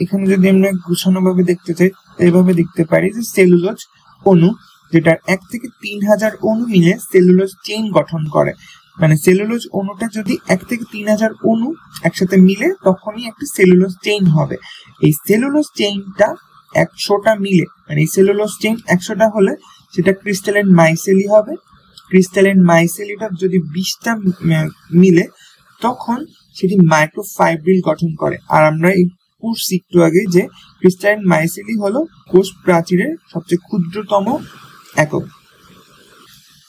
A: এখানে যদি আমরা গুছানো ভাবে দেখতে চাই, এইভাবে দেখতে পারি যে সেলুলোজ অণু, যেটা 1 থেকে 3000 অণু মিলে সেলুলোজ চেইন গঠন করে। মানে সেলুলোজ অণুটা যদি 1 থেকে 3000 অণু একসাথে মিলে তখনই একটা সেলুলোজ চেইন হবে। এই সেলুলোজ চেইনটা 100টা মিলে, মানে এই সেলুলোজ চেইন 100টা হলে সেটা ক্রিস্টালাইন মাইসেলি হবে। ক্রিস্টালাইন মাইসেলিটা যদি 20টা মিলে তখন সেটি মাইক্রোফাইব্রিল গঠন করে। আর আমরা এই পড়ছি একটু আগে যে ক্রিস্টালাইন মাইসেলি হলো কোষ প্রাচীরের সবচেয়ে ক্ষুদ্রতম একক।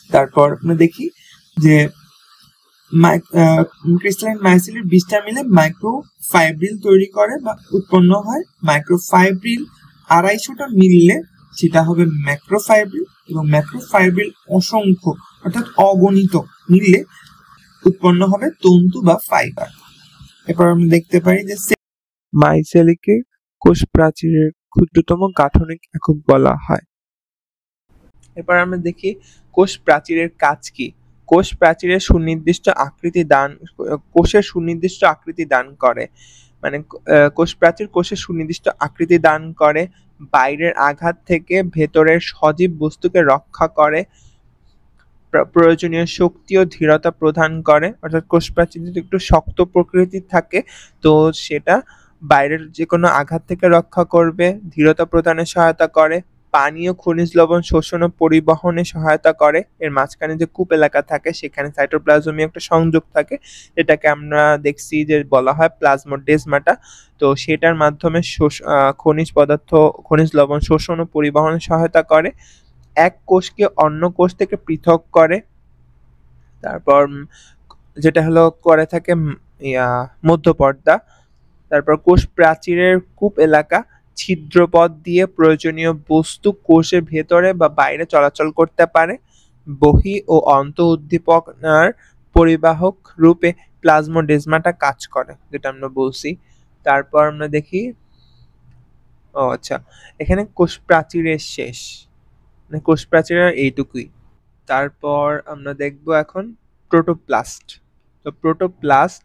A: তারপর আমরা দেখি যে ক্রিস্টালাইন মাইসেলির 20টা মিলে মাইক্রোফাইব্রিল তৈরি করে বা উৎপন্ন হয়। মাইক্রোফাইব্রিল 250টা মিললে সেটা হবে ম্যাক্রোফাইব্রিল, এবং ম্যাক্রোফাইব্রিল অসংখ্য অর্থাৎ অগণিত মিললে উৎপন্ন হবে তন্তু বা ফাইবার। এরপর আমরা দেখতে পারি যে মাইসেলিকে কোষ প্রাচীরের ক্ষুদ্রতম গাঠনিক একক বলা হয়। এরপর আমরা দেখি কোষ প্রাচীরের কাজ কি। কোষ প্রাচীরের কোষের সুনির্দিষ্ট আকৃতি দান করে। মানে কোষ প্রাচীর কোষের সুনির্দিষ্ট আকৃতি দান করে, বাইরের আঘাত থেকে ভেতরের সজীব বস্তুকে রক্ষা করে, প্রয়োজনীয় শক্তি ও দৃঢ়তা প্রদান করে। অর্থাৎ কোষ প্রাচীর যদি একটু শক্ত প্রকৃতির থাকে তো সেটা বাইরের যেকোনো আঘাত থেকে রক্ষা করবে, দৃঢ়তা প্রদানে সহায়তা করে, পানি ও খনিজ লবণ শোষণ ও পরিবহনে সহায়তা করে। এর মাঝখানে যে কূপ এলাকা থাকে সেখানে সাইটোপ্লাজমীয় একটা সংযোগ থাকে, এটাকে আমরা দেখছি যে বলা হয় প্লাজমোডেসমাটা। তো সেটার মাধ্যমে খনিজ পদার্থ, খনিজ লবণ শোষণ ও পরিবহনে সহায়তা করে। এক কোষকে অন্য কোষ থেকে পৃথক করে। তারপর যেটা হলো করে থাকে মধ্যপর্দা। তারপর কোষ প্রাচীরের কূপ এলাকা, ছিদ্রপথ দিয়ে প্রয়োজনীয় বস্তু কোষের ভেতরে বা বাইরে চলাচল করতে পারে। বহি ও অন্ত উদ্দীপনার পরিবাহক রূপে প্লাজমোডেসমাটা কাজ করে, যেটা আমরা বলছি। তারপর আমরা দেখি, আচ্ছা, এখানে কোষ প্রাচীরের শেষ, মানে কোষ প্রাচীরের এইটুকুই। তারপর আমরা দেখব এখন প্রোটোপ্লাস্ট। তো প্রোটোপ্লাস্ট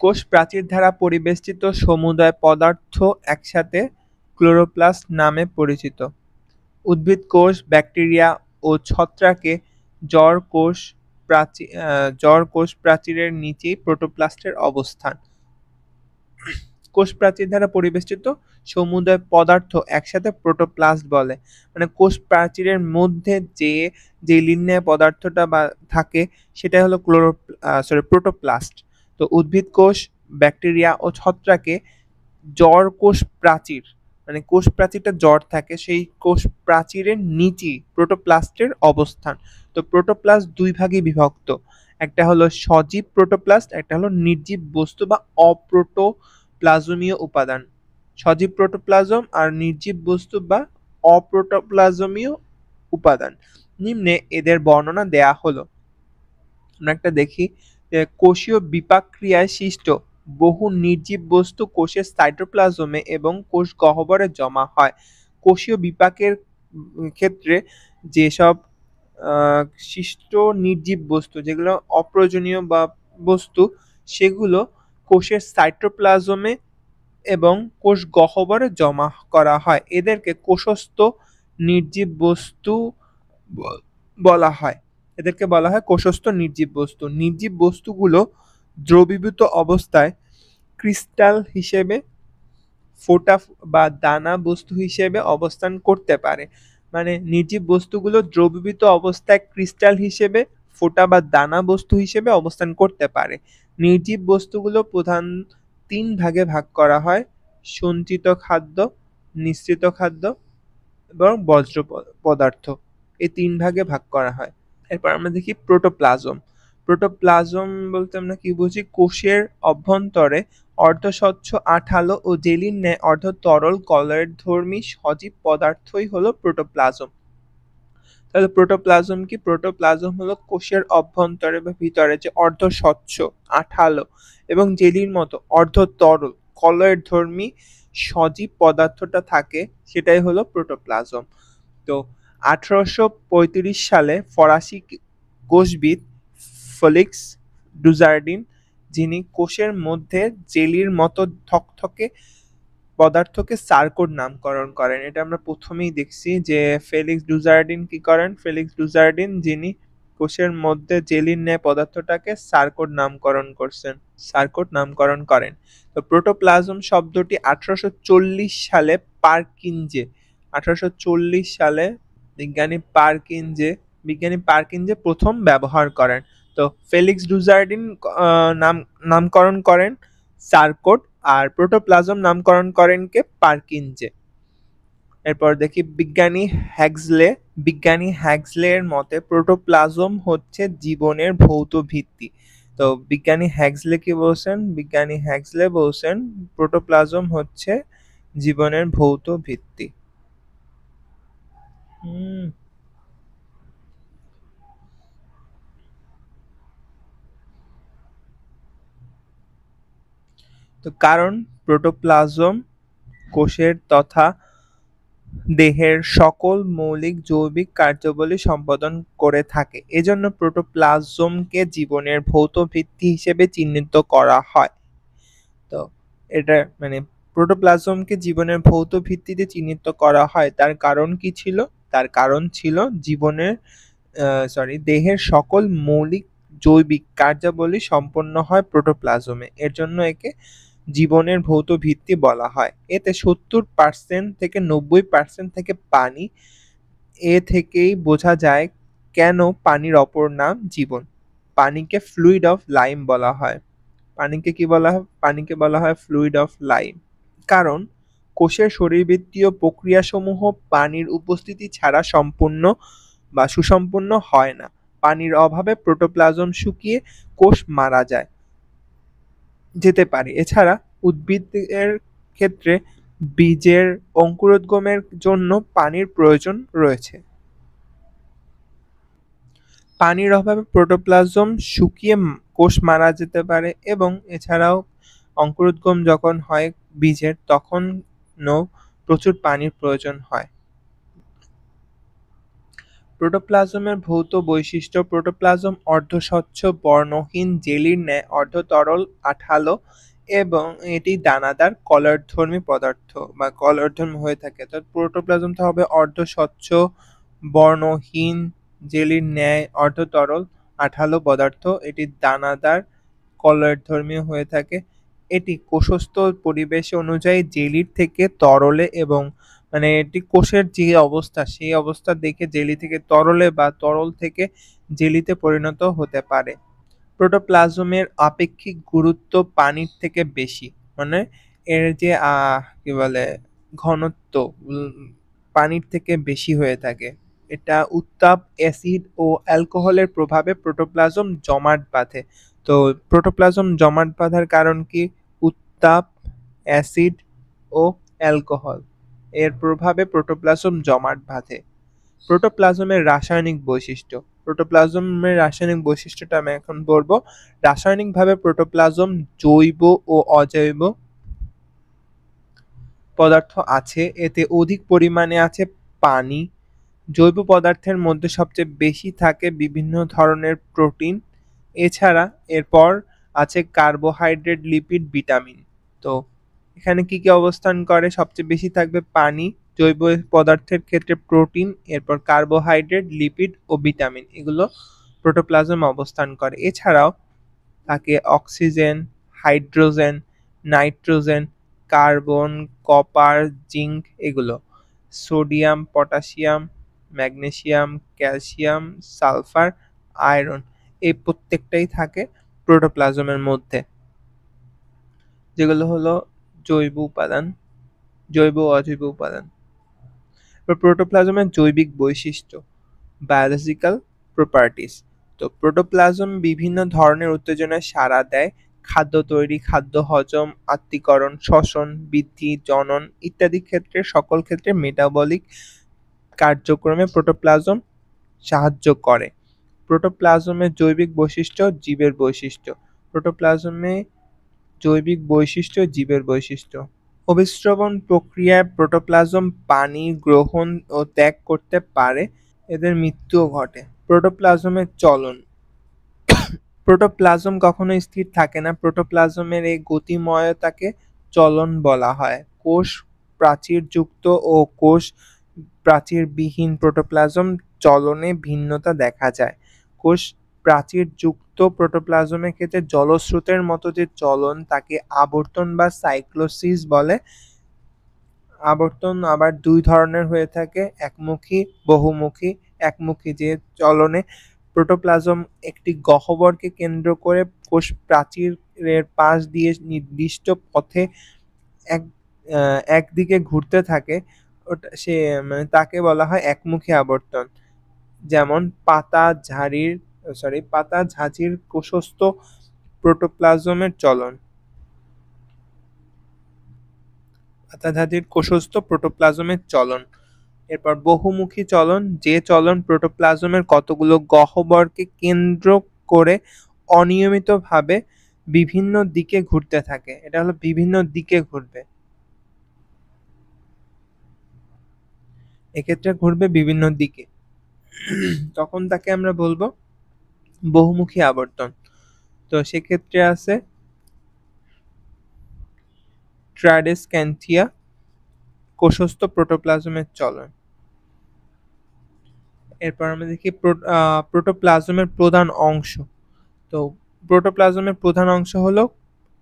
A: কোষ প্রাচীর দ্বারা পরিবেষ্টিত সমুদয় পদার্থ একসাথে ক্লোরোপ্লাস্ট নামে পরিচিত। উদ্ভিদ কোষ, ব্যাকটেরিয়া ও ছত্রাকে জড় কোষ প্রাচীরের নিচেই প্রোটোপ্লাস্টের অবস্থান। কোষ প্রাচীর দ্বারা পরিবেষ্টিত সমুদয় পদার্থ একসাথে প্রোটোপ্লাস্ট বলে। মানে কোষ প্রাচীরের মধ্যে যে লিন্যায় পদার্থটা বা থাকে সেটাই হলো প্রোটোপ্লাস্ট। তো উদ্ভিদ কোষ, ব্যাকটেরিয়া ও ছত্রাকে জড় কোষ প্রাচীর, মানে কোষ প্রাচীরটা জড় থাকে, সেই কোষ প্রাচীরের নিচেই প্রোটোপ্লাস্টের অবস্থান। তো প্রোটোপ্লাস্ট দুই ভাগে বিভক্ত, একটা হলো সজীব প্রোটোপ্লাস্ট, একটা হলো নির্জীব বস্তু বা অপ্রোটোপ্লাজমীয় উপাদান। সজীব প্রোটোপ্লাজম আর নির্জীব বস্তু বা অপ্রোটোপ্লাজমীয় উপাদান। নিম্নে এদের বর্ণনা দেয়া হলো। আমরা একটা দেখি, কোষীয় বিপাক ক্রিয়ায় সৃষ্ট বহু নির্জীব বস্তু কোষের সাইটোপ্লাজমে এবং কোষ গহ্বরে জমা হয়। কোষীয় বিপাকের ক্ষেত্রে যেসব সৃষ্ট নির্জীব বস্তু, যেগুলো অপ্রয়োজনীয় বা বস্তু, সেগুলো কোষের সাইটোপ্লাজমে এবং কোষ গহ্বরে জমা করা হয়। এদেরকে কোষস্থ নির্জীব বস্তু বলা হয়। এদেরকে বলা হয় কোষস্থ নির্জীব বস্তু। নির্জীব বস্তুগুলো দ্রবীভূত অবস্থায় ক্রিস্টাল হিসেবে, ফোঁটা বা দানা বস্তু হিসেবে অবস্থান করতে পারে। মানে নির্জীব বস্তুগুলো দ্রবীভূত অবস্থায় ক্রিস্টাল হিসেবে, ফোঁটা বা দানা বস্তু হিসেবে অবস্থান করতে পারে। নির্জীব বস্তুগুলো প্রধান 3 ভাগে ভাগ করা হয়: সঞ্চিত খাদ্য, নিঃসৃত খাদ্য এবং বর্জ্য পদার্থ। এই 3 ভাগে ভাগ করা হয়। এরপর আমরা দেখি প্রোটোপ্লাজম। প্রোটোপ্লাজম বলতে আমরা কি বুঝি? কোষের অভ্যন্তরে অর্ধস্বচ্ছ, আঠালো ও জেলির ন্যায় অর্ধ তরল কলয়েডধর্মী সজীব পদার্থই হলো প্রোটোপ্লাজম। তাহলে প্রোটোপ্লাজম কি? প্রোটোপ্লাজম হলো কোষের অভ্যন্তরে বা ভিতরে যে অর্ধস্বচ্ছ, আঠালো এবং জেলির মতো অর্ধ তরল কলয়েডধর্মী সজীব পদার্থটা থাকে, সেটাই হলো প্রোটোপ্লাজম। তো 1835 সালে ফরাসি কোষবিদ ফেলিক্স ডুজার্ডিন, যিনি কোষের মধ্যে জেলির মতো থকথকে পদার্থকে সার্কোড নামকরণ করেন। এটা আমরা প্রথমেই দেখছি যে ফেলিক্স ডুজার্ডিন কি করেন। ফেলিক্স ডুজার্ডিন, যিনি কোষের মধ্যে জেলির ন্যায় পদার্থটাকে সার্কোড নামকরণ করেন। তো প্রোটোপ্লাজম শব্দটি 1840 সালে বিজ্ঞানী পারকিনজে প্রথম ব্যবহার করেন। তো ফেলিক্স ডুজার্ডিন নামকরণ করেন সার্কোড, আর প্রোটোপ্লাজম নামকরণ করেন কে? পারকিনজে। এরপর দেখি বিজ্ঞানী হ্যাক্সলের মতে প্রোটোপ্লাজম হচ্ছে জীবনের ভৌত ভিত্তি। তো বিজ্ঞানী হ্যাক্সলে কি বলছেন? বিজ্ঞানী হ্যাক্সলে বলছেন প্রোটোপ্লাজম হচ্ছে জীবনের ভৌত ভিত্তি। তো কারণ প্রোটোপ্লাজম কোষের তথা দেহের সকল মৌলিক জৈবিক কার্যাবলী সম্পাদন করে থাকে, এজন্য প্রোটোপ্লাজমকে জীবনের ভৌত ভিত্তি হিসেবে চিহ্নিত করা হয়। তো এটা মানে প্রোটোপ্লাজমকে জীবনের ভৌত ভিত্তিতে চিহ্নিত করা হয়, তার কারণ কি ছিল? তার কারণ ছিল দেহের সকল মৌলিক জৈবিক কার্যাবলী সম্পন্ন হয় প্রোটোপ্লাজমে, এর জন্য একে জীবনের ভৌত ভিত্তি বলা হয়। এতে 70% থেকে 90% থেকে পানি। এ থেকেই বোঝা যায় কেন পানির অপর নাম জীবন। পানিকে ফ্লুইড অফ লাইম বলা হয়। পানিকে কি বলা হয়? পানিকে বলা হয় ফ্লুইড অফ লাইম। কারণ কোষের শরীরবৃত্তীয় প্রক্রিয়াসমূহ পানির উপস্থিতি ছাড়া সম্পূর্ণ বা সুসম্পন্ন হয় না। পানির অভাবে প্রোটোপ্লাজম শুকিয়ে কোষ মারা যেতে পারে। এছাড়া উদ্ভিদের ক্ষেত্রে বীজের অঙ্কুরোদ্গমের জন্য পানির প্রয়োজন রয়েছে। পানির অভাবে প্রোটোপ্লাজম শুকিয়ে কোষ মারা যেতে পারে এবং এছাড়াও অঙ্কুরোদ্গম যখন হয় বীজের তখনও প্রচুর পানির প্রয়োজন হয়। প্রোটোপ্লাজমের ভৌত বৈশিষ্ট্য: প্রোটোপ্লাজম অর্ধস্বচ্ছ বর্ণহীন জেলির ন্যায় অর্ধতরল আঠালো এবং এটি দানাদার কলারধর্মী পদার্থ বা কলারধর্মী হয়ে থাকে। অর্থাৎ প্রোটোপ্লাজমটা হবে অর্ধস্বচ্ছ বর্ণহীন জেলির ন্যায় অর্ধতরল আঠালো পদার্থ। এটি দানাদার কলারধর্মী হয়ে থাকে। এটি কোষস্থ পরিবেশ অনুযায়ী জেলির থেকে তরলে এবং এটি কোষের যে অবস্থা সেই অবস্থা দেখে জেলি থেকে তরলে বা তরল থেকে জেলিতে পরিণত হতে পারে। প্রোটোপ্লাজমের আপেক্ষিক গুরুত্ব পানির থেকে বেশি। এর যে কি বলে ঘনত্ব পানির থেকে বেশি হয়ে থাকে। এটা উত্তাপ, অ্যাসিড ও অ্যালকোহলের প্রভাবে প্রোটোপ্লাজম জমাট বাঁধে। তো প্রোটোপ্লাজম জমাট বাঁধার কারণ কি? উত্তাপ, অ্যাসিড ও অ্যালকোহল এর প্রভাবে প্রোটোপ্লাজম জমাট বাঁধে। প্রোটোপ্লাজমের রাসায়নিক বৈশিষ্ট্য: প্রোটোপ্লাজমের রাসায়নিক বৈশিষ্ট্যটা আমি এখন বলবো। রাসায়নিকভাবে প্রোটোপ্লাজম জৈব ও অজৈব পদার্থ আছে। এতে অধিক পরিমাণে আছে পানি। জৈব পদার্থের মধ্যে সবচেয়ে বেশি থাকে বিভিন্ন ধরনের প্রোটিন। এছাড়া এরপর আছে কার্বোহাইড্রেট, লিপিড, ভিটামিন। তো এখানে কি কি অবস্থান করে? সবচেয়ে বেশি থাকবে পানি, জৈব পদার্থের ক্ষেত্রে প্রোটিন, এরপর কার্বোহাইড্রেট, লিপিড ও ভিটামিন, এগুলো প্রোটোপ্লাজম অবস্থান করে। এছাড়াও থাকে oxygen, hydrogen, nitrogen, carbon, copper, zinc, এগুলো sodium, potassium, magnesium, calcium, sulphur, iron, এই প্রত্যেকটাই থাকে প্রোটোপ্লাজমের মধ্যে, যেগুলো হলো জৈব উপাদান, জৈব ও অজৈব উপাদান। প্রোটোপ্লাজমের জৈবিক বৈশিষ্ট্য, বায়োলজিক্যাল প্রপার্টিস। তো প্রোটোপ্লাজম বিভিন্ন ধরনের উত্তেজনায় সাড়া দেয়। খাদ্য তৈরি, খাদ্য হজম, আত্তীকরণ, শ্বসন, বৃদ্ধি, জনন ইত্যাদি ক্ষেত্রে সকল ক্ষেত্রে মেটাবলিক কার্যক্রমে প্রোটোপ্লাজম সাহায্য করে। প্রোটোপ্লাজমের জৈবিক বৈশিষ্ট্য, জীবের বৈশিষ্ট্য। প্রোটোপ্লাজমে জৈবিক বৈশিষ্ট্য, জীবের বৈশিষ্ট্য। অভিস্রবণ প্রক্রিয়ায় প্রোটোপ্লাজম পানি গ্রহণ ও ত্যাগ করতে পারে। এদের মৃত্যুও ঘটে। প্রোটোপ্লাজমের চলন: প্রোটোপ্লাজম কখনোই স্থির থাকে না। প্রোটোপ্লাজমের এই গতিময়তাকে চলন বলা হয়। কোষ প্রাচীরযুক্ত ও কোষ প্রাচীরবিহীন প্রোটোপ্লাজম চলনে ভিন্নতা দেখা যায়। কোষ প্রাচীরযুক্ত প্রোটোপ্লাজমের ক্ষেত্রে জলস্রোতের মতো যে চলন তাকে আবর্তন বা সাইক্লোসিস বলে। আবর্তন আবার দুই ধরনের হয়ে থাকে, একমুখী, বহুমুখী। একমুখী যে চলনে প্রোটোপ্লাজম একটি গহ্বরকে কেন্দ্র করে কোষ প্রাচীরের পাশ দিয়ে নির্দিষ্ট পথে একদিকে ঘুরতে থাকে, ওটা সে তাকে বলা হয় একমুখী আবর্তন। যেমন পাতা ঝাঁঝির কোষস্থ প্রোটোপ্লাজমের চলন। পাতাঝাঁঝির কোষস্থ প্রোটোপ্লাজমের চলন। এরপর বহুমুখী চলন, যে চলন প্রোটোপ্লাজমের কতগুলো গহ্বরকে কেন্দ্র করে অনিয়মিতভাবে বিভিন্ন দিকে ঘুরতে থাকে। এটা হলো বিভিন্ন দিকে ঘুরবে, এক্ষেত্রে ঘুরবে বিভিন্ন দিকে, তখন তাকে আমরা বলবো বহুমুখী আবর্তন। তো সেক্ষেত্রে আছে ট্রাইডেস্ক্যান্থিয়া কোষস্থ প্রোটোপ্লাজমের চলন। এরপর আমরা দেখি প্রোটোপ্লাজমের প্রধান অংশ। তো প্রোটোপ্লাজমের প্রধান অংশ হলো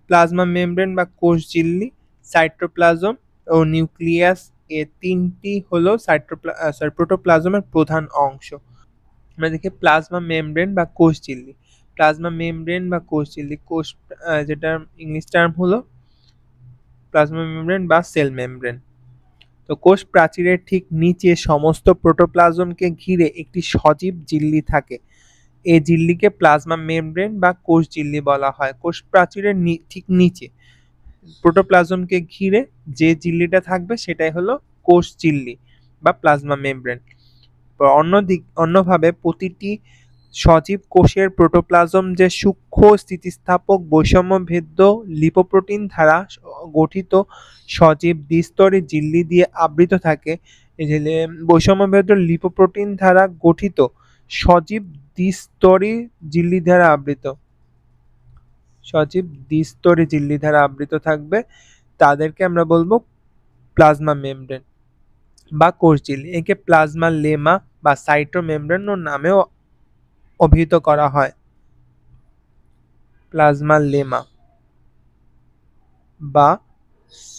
A: প্লাজমা মেমব্রেন বা কোষ ঝিল্লি, সাইটোপ্লাজম ও নিউক্লিয়াস, এ তিনটি হলো প্রোটোপ্লাজমের প্রধান অংশ। আমরা দেখি প্লাজমা মেমব্রেন বা কোষ ঝিল্লি। প্লাজমা মেমব্রেন বা কোষ ঝিল্লি, কোষ যেটা ইংলিশ টার্ম হলো প্লাজমা মেমব্রেন বা সেল মেমব্রেন। তো কোষ প্রাচীরের ঠিক নিচে সমস্ত প্রোটোপ্লাজমকে ঘিরে একটি সজীব ঝিল্লি থাকে। এই ঝিল্লিকে প্লাজমা মেমব্রেন বা কোষ ঝিল্লি বলা হয়। কোষ প্রাচীরের ঠিক নিচে প্রোটোপ্লাজমকে ঘিরে যে ঝিল্লিটা থাকবে সেটাই হলো কোষ ঝিল্লি বা প্লাজমা মেমব্রেন। অন্যভাবে প্রতিটি সজীব কোষের প্রোটোপ্লাজম যে সূক্ষ্ম স্থিতিস্থাপক বৈষম্যভেদ্য লিপোপ্রোটিন দ্বারা গঠিত সজীব দ্বিস্তরী ঝিল্লি দিয়ে আবৃত থাকে। এই যে বৈষম্যভেদ্য লিপোপ্রোটিন দ্বারা গঠিত সজীব দ্বিস্তরী ঝিল্লি দ্বারা আবৃত, সজীব দ্বিস্তরী ঝিল্লি দ্বারা আবৃত থাকবে, তাদেরকে আমরা বলবো প্লাজমা মেমব্রেন বা কোষ ঝিল্লি। একে প্লাজমা লেমা বা সাইটোমেমব্রেন নামেও অভিহিত করা হয়। প্লাজমা লেমা বা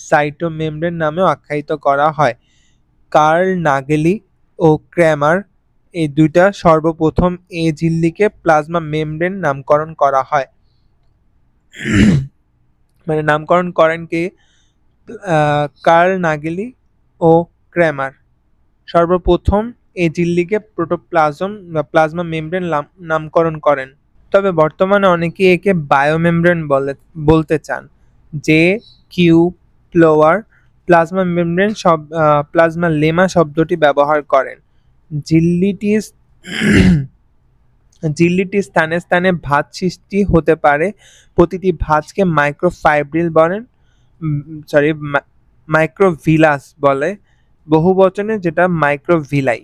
A: সাইটোমেমব্রেন নামেও আখ্যায়িত করা হয়। কার্ল নাগেলি ও ক্র্যামার এই দুইটা সর্বপ্রথম এই ঝিল্লিকে প্লাজমা মেমব্রেন নামকরণ করা হয়। মানে নামকরণ করেন কে? কার্ল নাগেলি ও ক্র্যামার সর্বপ্রথম এই ঝিল্লিকে প্রোটোপ্লাজম বা প্লাজমা মেমব্রেন নামকরণ করেন। তবে বর্তমানে অনেকে একে বায়োমেমব্রেন বলতে চান। যে কিউ প্লোয়ার প্লাজমা মেমব্রেন প্লাজমা লেমা শব্দটি ব্যবহার করেন। ঝিল্লিটি স্থানে স্থানে ভাঁজ সৃষ্টি হতে পারে। প্রতিটি ভাঁজকে মাইক্রোফাইব্রিল বলেন, মাইক্রোভিলাস বলে বহুবচনে, যেটা মাইক্রোভিলাই।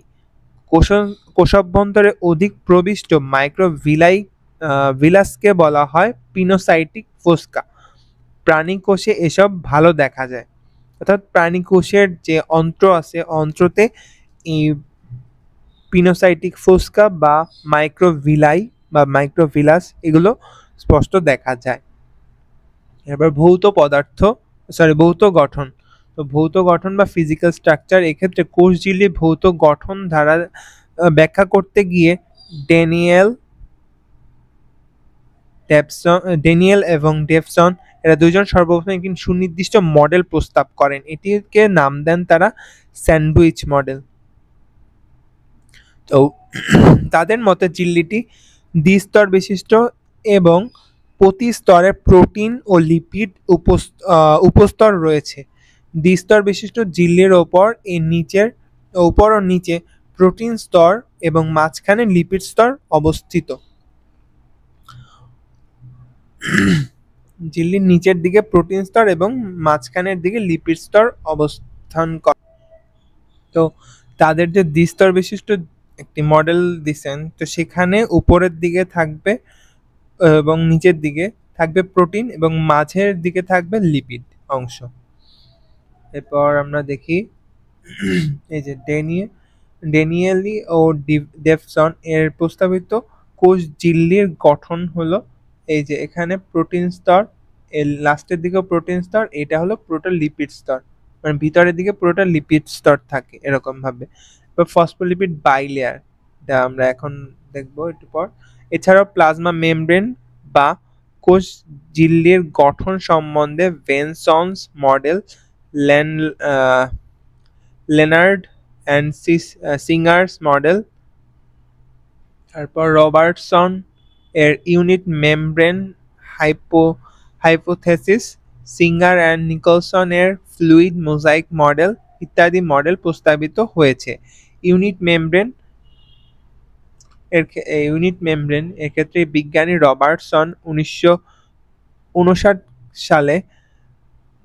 A: কোষাভ্যন্তরে অধিক প্রবিষ্ট মাইক্রোভিলাসকে বলা হয় পিনোসাইটিক ফোস্কা। প্রাণী কোষে এসব ভালো দেখা যায়, অর্থাৎ প্রাণী কোষের যে অন্ত্র আছে, অন্ত্রতে এই পিনোসাইটিক ফোস্কা বা মাইক্রোভিলাই বা মাইক্রোভিলাস এগুলো স্পষ্ট দেখা যায়। এবার ভৌত গঠন। তো ভৌত গঠন বা ফিজিক্যাল স্ট্রাকচার, এক্ষেত্রে কোষ ঝিল্লির ভৌত গঠন ধারা ব্যাখ্যা করতে গিয়ে ড্যানিয়েল এবং ডেভসন এরা দুইজন সর্বপ্রথম একটি সুনির্দিষ্ট মডেল প্রস্তাব করেন। এটিকে নাম দেন তারা স্যান্ডউইচ মডেল। তো তাদের মতে ঝিল্লিটি দ্বিস্তর বিশিষ্ট এবং প্রতি স্তরে প্রোটিন ও লিপিড উপস্তর রয়েছে। দ্বিস্তর বিশিষ্ট ঝিল্লির উপর ও নিচে প্রোটিন স্তর এবং মাঝখানে লিপিড স্তর অবস্থিত। ঝিল্লির নিচের দিকে প্রোটিন স্তর এবং মাঝখানের দিকে লিপিড স্তর অবস্থান করে। তো তাদের যে দ্বিস্তর বিশিষ্ট একটি মডেল দিছেন, তো সেখানে উপরের দিকে থাকবে এবং নিচের দিকে থাকবে প্রোটিন এবং মাঝের দিকে থাকবে লিপিড অংশ। এরপর আমরা দেখি এই যে ড্যানিয়েলি ও ডেভসন এর প্রস্তাবিত কোষ ঝিল্লির গঠন হলো এই যে এখানে প্রোটিন স্তর, এর লাস্টের দিকে প্রোটিন স্তর, এটা হলো পুরোটা লিপিড স্তর, মানে ভিতরের দিকে পুরোটা লিপিড স্তর থাকে এরকম ভাবে। ফসফোলিপিড বাইলেয়ার, এটা আমরা এখন দেখবো একটু পর। এছাড়াও প্লাজমা মেমব্রেন বা কোষ ঝিল্লির গঠন সম্বন্ধে ভেনসন্স model, Lenard and Singer's model, তারপর রবার্টসন এর unit membrane hypothesis, Singer and Nicolson এর ফ্লুইড মোজাইক মডেল ইত্যাদি মডেল প্রস্তাবিত হয়েছে। ইউনিট মেমব্রেন এর ক্ষেত্রে বিজ্ঞানী রবার্টসন 1959 সালে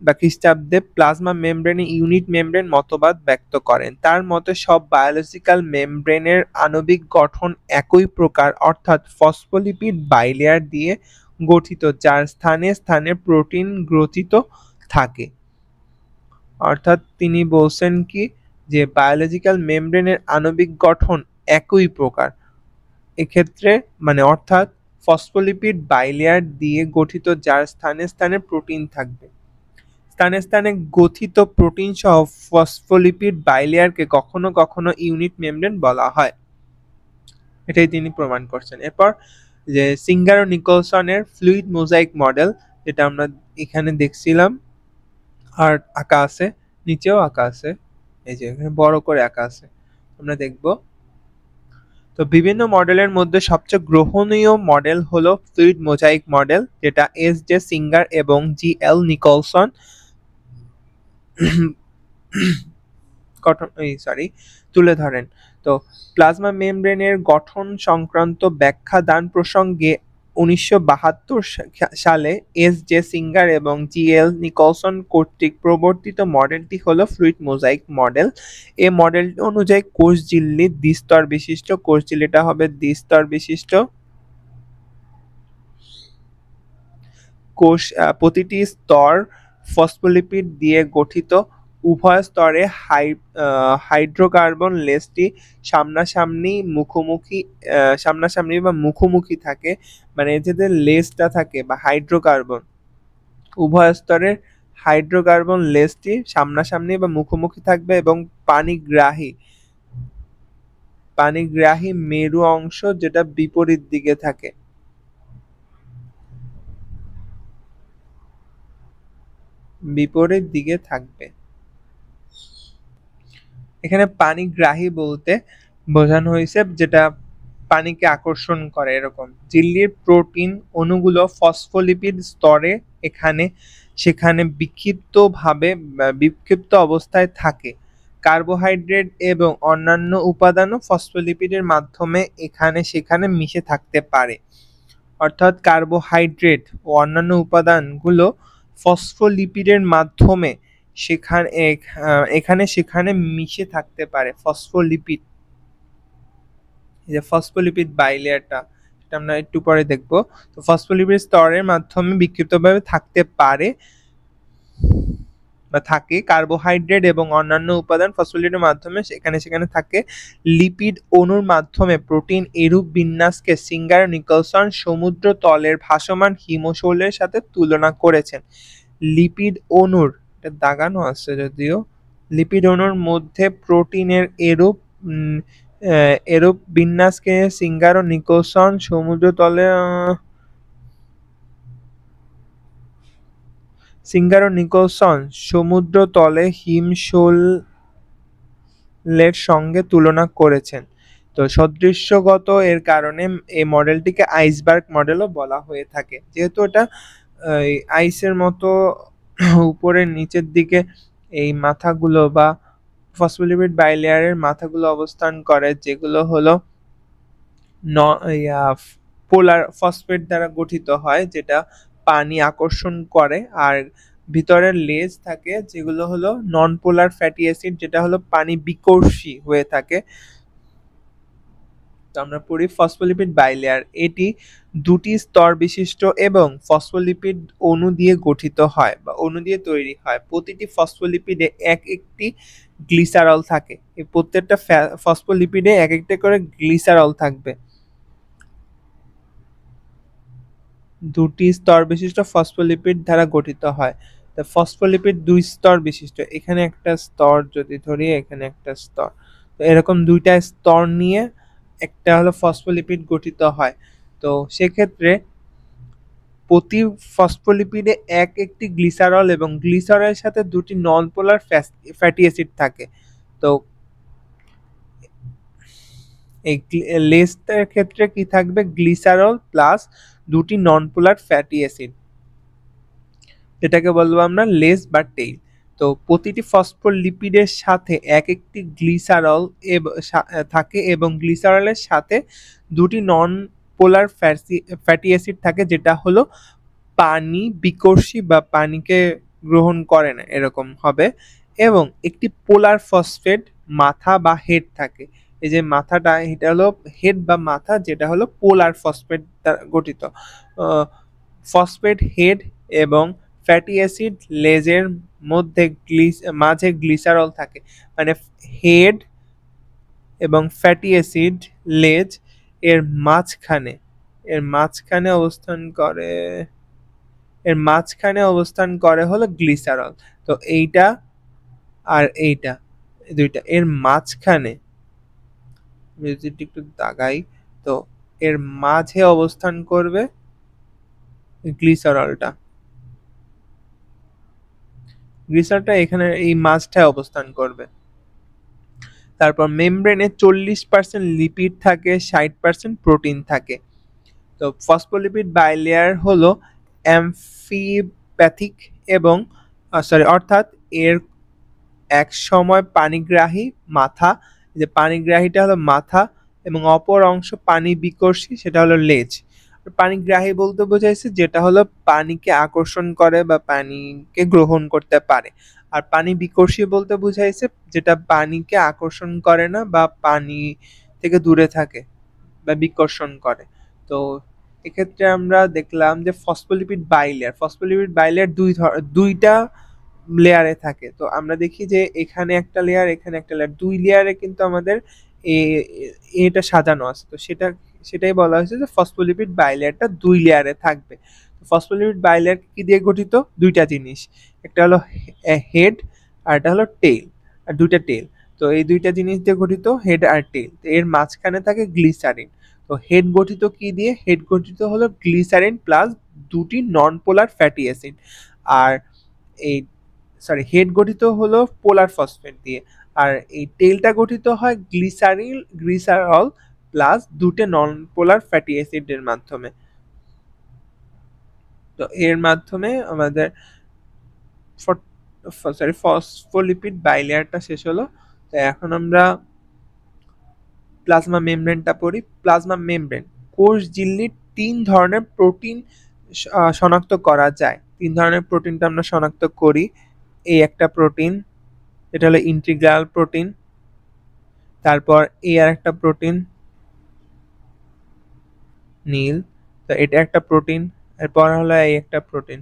A: বা খ্রিস্টাব্দে প্লাজমা মেমব্রেনে ইউনিট মেমব্রেন মতবাদ ব্যক্ত করেন। তার মতে সব বায়োলজিক্যাল মেমব্রেনের আণবিক গঠন একই প্রকার, অর্থাৎ ফসফোলিপিড বাইলেয়ার দিয়ে গঠিত, যার স্থানে স্থানে প্রোটিন গ্রথিত থাকে। অর্থাৎ তিনি বলছেন কি যে বায়োলজিক্যাল মেমব্রেনের আণবিক গঠন একই প্রকার, এক্ষেত্রে মানে অর্থাৎ ফসফোলিপিড বাইলেয়ার দিয়ে গঠিত, যার স্থানে স্থানে প্রোটিন থাকবে। স্থানে স্থানে গঠিত প্রোটিন সহ ফসফোলিপিড বাইলেয়ারকে কখনো কখনো ইউনিট মেমব্রেন বলা হয়। এটাই তিনি প্রমাণ করছেন। এরপর যে সিঙ্গার ও নিকলসনের ফ্লুইড মোজাইক মডেল, যেটা আমরা এখানে দেখছিলাম আর আঁকা আছে, নিচেও আঁকা আছে, এই যে এখানে বড় করে আঁকা আছে, আমরা দেখব। তো বিভিন্ন মডেলের মধ্যে সবচেয়ে গ্রহণীয় মডেল হলো ফ্লুইড মোজাইক মডেল, যেটা এস জে সিঙ্গার এবং জি এল নিকলসন তুলে ধরেন। তো প্লাজমা মেমব্রেনের গঠন সংক্রান্ত ব্যাখ্যা দান প্রসঙ্গে 1972 সালে এস জে সিঙ্গার এবং জি এল নিকলসন কর্তৃক প্রবর্তিত মডেলটি হলো ফ্লুইড মোজাইক মডেল। এই মডেল অনুযায়ী কোষ ঝিল্লি দ্বিস্তর বিশিষ্ট, কোষ ঝিল্লিটা হবে দ্বিস্তর বিশিষ্ট। কোষ প্রতিটি স্তর ফসফোলিপিড দিয়ে গঠিত। উভয় স্তরে হাইড্রোকার্বন লেজটি সামনাসামনি বা মুখোমুখি থাকে, মানে যেদের লেজটা থাকে বা হাইড্রোকার্বন, উভয় স্তরের হাইড্রোকার্বন লেজটি সামনাসামনি বা মুখোমুখি থাকবে এবং পানিগ্রাহী মেরু অংশ যেটা বিপরীত দিকে থাকে। থাকবে। এখানে পানিগ্রাহী বলতে বোঝানো হয়েছে যেটা পানিকে আকর্ষণ করে এরকম। ঝিল্লির প্রোটিন অণুগুলো ফসফোলিপিড স্তরে এখানে সেখানে বিক্ষিপ্ত অবস্থায় থাকে। কার্বোহাইড্রেট এবং অন্যান্য উপাদানও ফসফোলিপিডের মাধ্যমে এখানে সেখানে মিশে থাকতে পারে। অর্থাৎ কার্বোহাইড্রেট ও অন্যান্য উপাদানগুলো ফসফোলিপিডের মাধ্যমে এখানে সেখানে মিশে থাকতে পারে। ফসফোলিপিড, এই যে ফসফোলিপিড বাইলেয়ারটা, এটা আমরা একটু পরে দেখব। তো ফসফোলিপিড স্তরের মাধ্যমে বিক্ষিপ্তভাবে থাকতে পারে বা থাকে। কার্বোহাইড্রেট এবং অন্যান্য উপাদান ফসফোলিপিডের মাধ্যমে সেখানে থাকে। লিপিড অণুর মাধ্যমে প্রোটিন এরূপ বিন্যাসকে সিঙ্গার ও নিকলসন সমুদ্র তলের ভাসমান হিমশৈলের সাথে তুলনা করেছেন। লিপিড অণুর, এটা দাগানো আছে যদিও, লিপিড অণুর মধ্যে প্রোটিনের এরূপ বিন্যাসকে সিঙ্গার ও নিকলসন সমুদ্র তলে হিমশৈলের সঙ্গে তুলনা করেছেন। তো সদৃশ্যগত এর কারণে এই মডেলটিকে আইসবার্গ মডেলও বলা হয়ে থাকে, যেহেতু এটা আইসের মতো উপরের নিচের দিকে এই মাথাগুলো বা ফসফোলিপিড বাইলেয়ারের মাথাগুলো অবস্থান করে, যেগুলো হলো পোলার ফসফেট দ্বারা গঠিত হয়, যেটা পানি আকর্ষণ করে। আর ভিতরের লেজ থাকে যেগুলো হলো নন পোলার ফ্যাটি অ্যাসিড, যেটা হলো পানি বিকর্ষী হয়ে থাকে। তো আমরা পড়ি ফসফোলিপিড বাইলেয়ার। এটি দুটি স্তর বিশিষ্ট এবং ফসফোলিপিড অণু দিয়ে গঠিত হয় বা অণু দিয়ে তৈরি হয়। প্রতিটি ফসফোলিপিডে একটি গ্লিসারল থাকে। এই প্রত্যেকটা ফসফোলিপিডে এক একটা করে গ্লিসারল থাকবে। দুটি স্তর বিশিষ্ট ফসফোলিপিড দ্বারা গঠিত হয়। তো ফসফোলিপিড দুই স্তর বিশিষ্ট, এখানে একটা স্তর যদি ধরি, এখানে একটা স্তর, তো এরকম দুইটা স্তর নিয়ে একটা হলো ফসফোলিপিড গঠিত হয়। তো সেক্ষেত্রে প্রতি ফসফোলিপিডে একটি গ্লিসারল এবং গ্লিসারলের সাথে দুটি নন পোলার ফ্যাটি অ্যাসিড থাকে। তো এই লেজটার ক্ষেত্রে কি থাকবে? গ্লিসারল প্লাস দুটি নন পোলার ফ্যাটি অ্যাসিড, এটাকে বলবো আমরা লেজ বা টেইল। তো প্রতিটি ফসফোলিপিডের সাথে একটি গ্লিসারল থাকে এবং গ্লিসারলের সাথে দুটি নন পোলার ফ্যাটি অ্যাসিড থাকে, যেটা হলো পানি বিকর্ষী বা পানিকে গ্রহণ করে না এরকম হবে। এবং একটি পোলার ফসফেট মাথা বা হেড থাকে। এই যে মাথাটা, এটা হলো হেড বা মাথা, যেটা হলো পোলার ফসফেট দ্বারা গঠিত। ফসফেট হেড এবং ফ্যাটি অ্যাসিড লেজের মাঝে গ্লিসারল থাকে, মানে হেড এবং ফ্যাটি অ্যাসিড লেজ এর মাঝখানে এর মাঝখানে অবস্থান করে হলো গ্লিসারল। তো এইটা আর এইটা দুইটা এর মাঝখানে যদি একটু দাগাই, তো এর মাঝে অবস্থান করবে গ্লিসারলটা। গ্লিসারলটা এখানে এই মাঝটায় অবস্থান করবে। তারপর মেমব্রেনে 40% লিপিড থাকে, 60% প্রোটিন থাকে। তো ফসফোলিপিড বাইলেয়ার হলো অ্যামফিপ্যাথিক এবং অর্থাৎ এর এক সময় পানিগ্রাহী মাথা, যে পানিগ্রাহীটা হলো মাথা এবং অপর অংশ পানি বিকর্ষী, সেটা হলো লেজ। পানিগ্রাহী বলতে বোঝাইছে যেটা হলো পানিকে আকর্ষণ করে বা পানিকে গ্রহণ করতে পারে, আর পানি বিকর্ষী বলতে বুঝাইছে যেটা পানিকে আকর্ষণ করে না বা পানি থেকে দূরে থাকে বা বিকর্ষণ করে। তো এক্ষেত্রে আমরা দেখলাম যে ফসফোলিপিড বাইলেয়ার দুইটা লেয়ারে থাকে। তো আমরা দেখি যে এখানে একটা লেয়ার, এখানে একটা লেয়ার, দুই লেয়ারে কিন্তু আমাদের এটা সাজানো আছে। তো সেটাই বলা হয়েছে যে ফসফোলিপিড বাইলেয়ারটা দুই লেয়ারে থাকবে। ফসফোলিপিড বাইলেয়ার কি দিয়ে গঠিত? দুইটা জিনিস, একটা হলো হেড আর একটা হলো টেল, আর দুইটা টেল। তো এই দুইটা জিনিস দিয়ে গঠিত, হেড আর টেল। এর মাঝখানে থাকে গ্লিসারিন। তো হেড গঠিত কি দিয়ে? হেড গঠিত হলো গ্লিসারিন প্লাস দুটি নন পোলার ফ্যাটি অ্যাসিড। আর এই হেড গঠিত হলো পোলার ফসফেট দিয়ে, আর এই টেলটা গঠিত হয় গ্লিসারল প্লাস দুটো নন পোলার ফ্যাটি অ্যাসিডের মাধ্যমে। তো এর মাধ্যমে আমাদের ফসফোলিপিড বাইলেয়ারটা শেষ হলো। তো এখন আমরা প্লাজমা মেমব্রেনটা পড়ি। প্লাজমা মেমব্রেন কোষ ঝিল্লির 3 ধরনের প্রোটিন শনাক্ত করা যায়। 3 ধরনের প্রোটিনটা আমরা শনাক্ত করি। এই একটা প্রোটিন, এটা হলো ইন্টিগ্রাল প্রোটিন। তারপর এই আর একটা প্রোটিন নীল, তো এটা একটা প্রোটিন। এরপর হলো এই একটা প্রোটিন।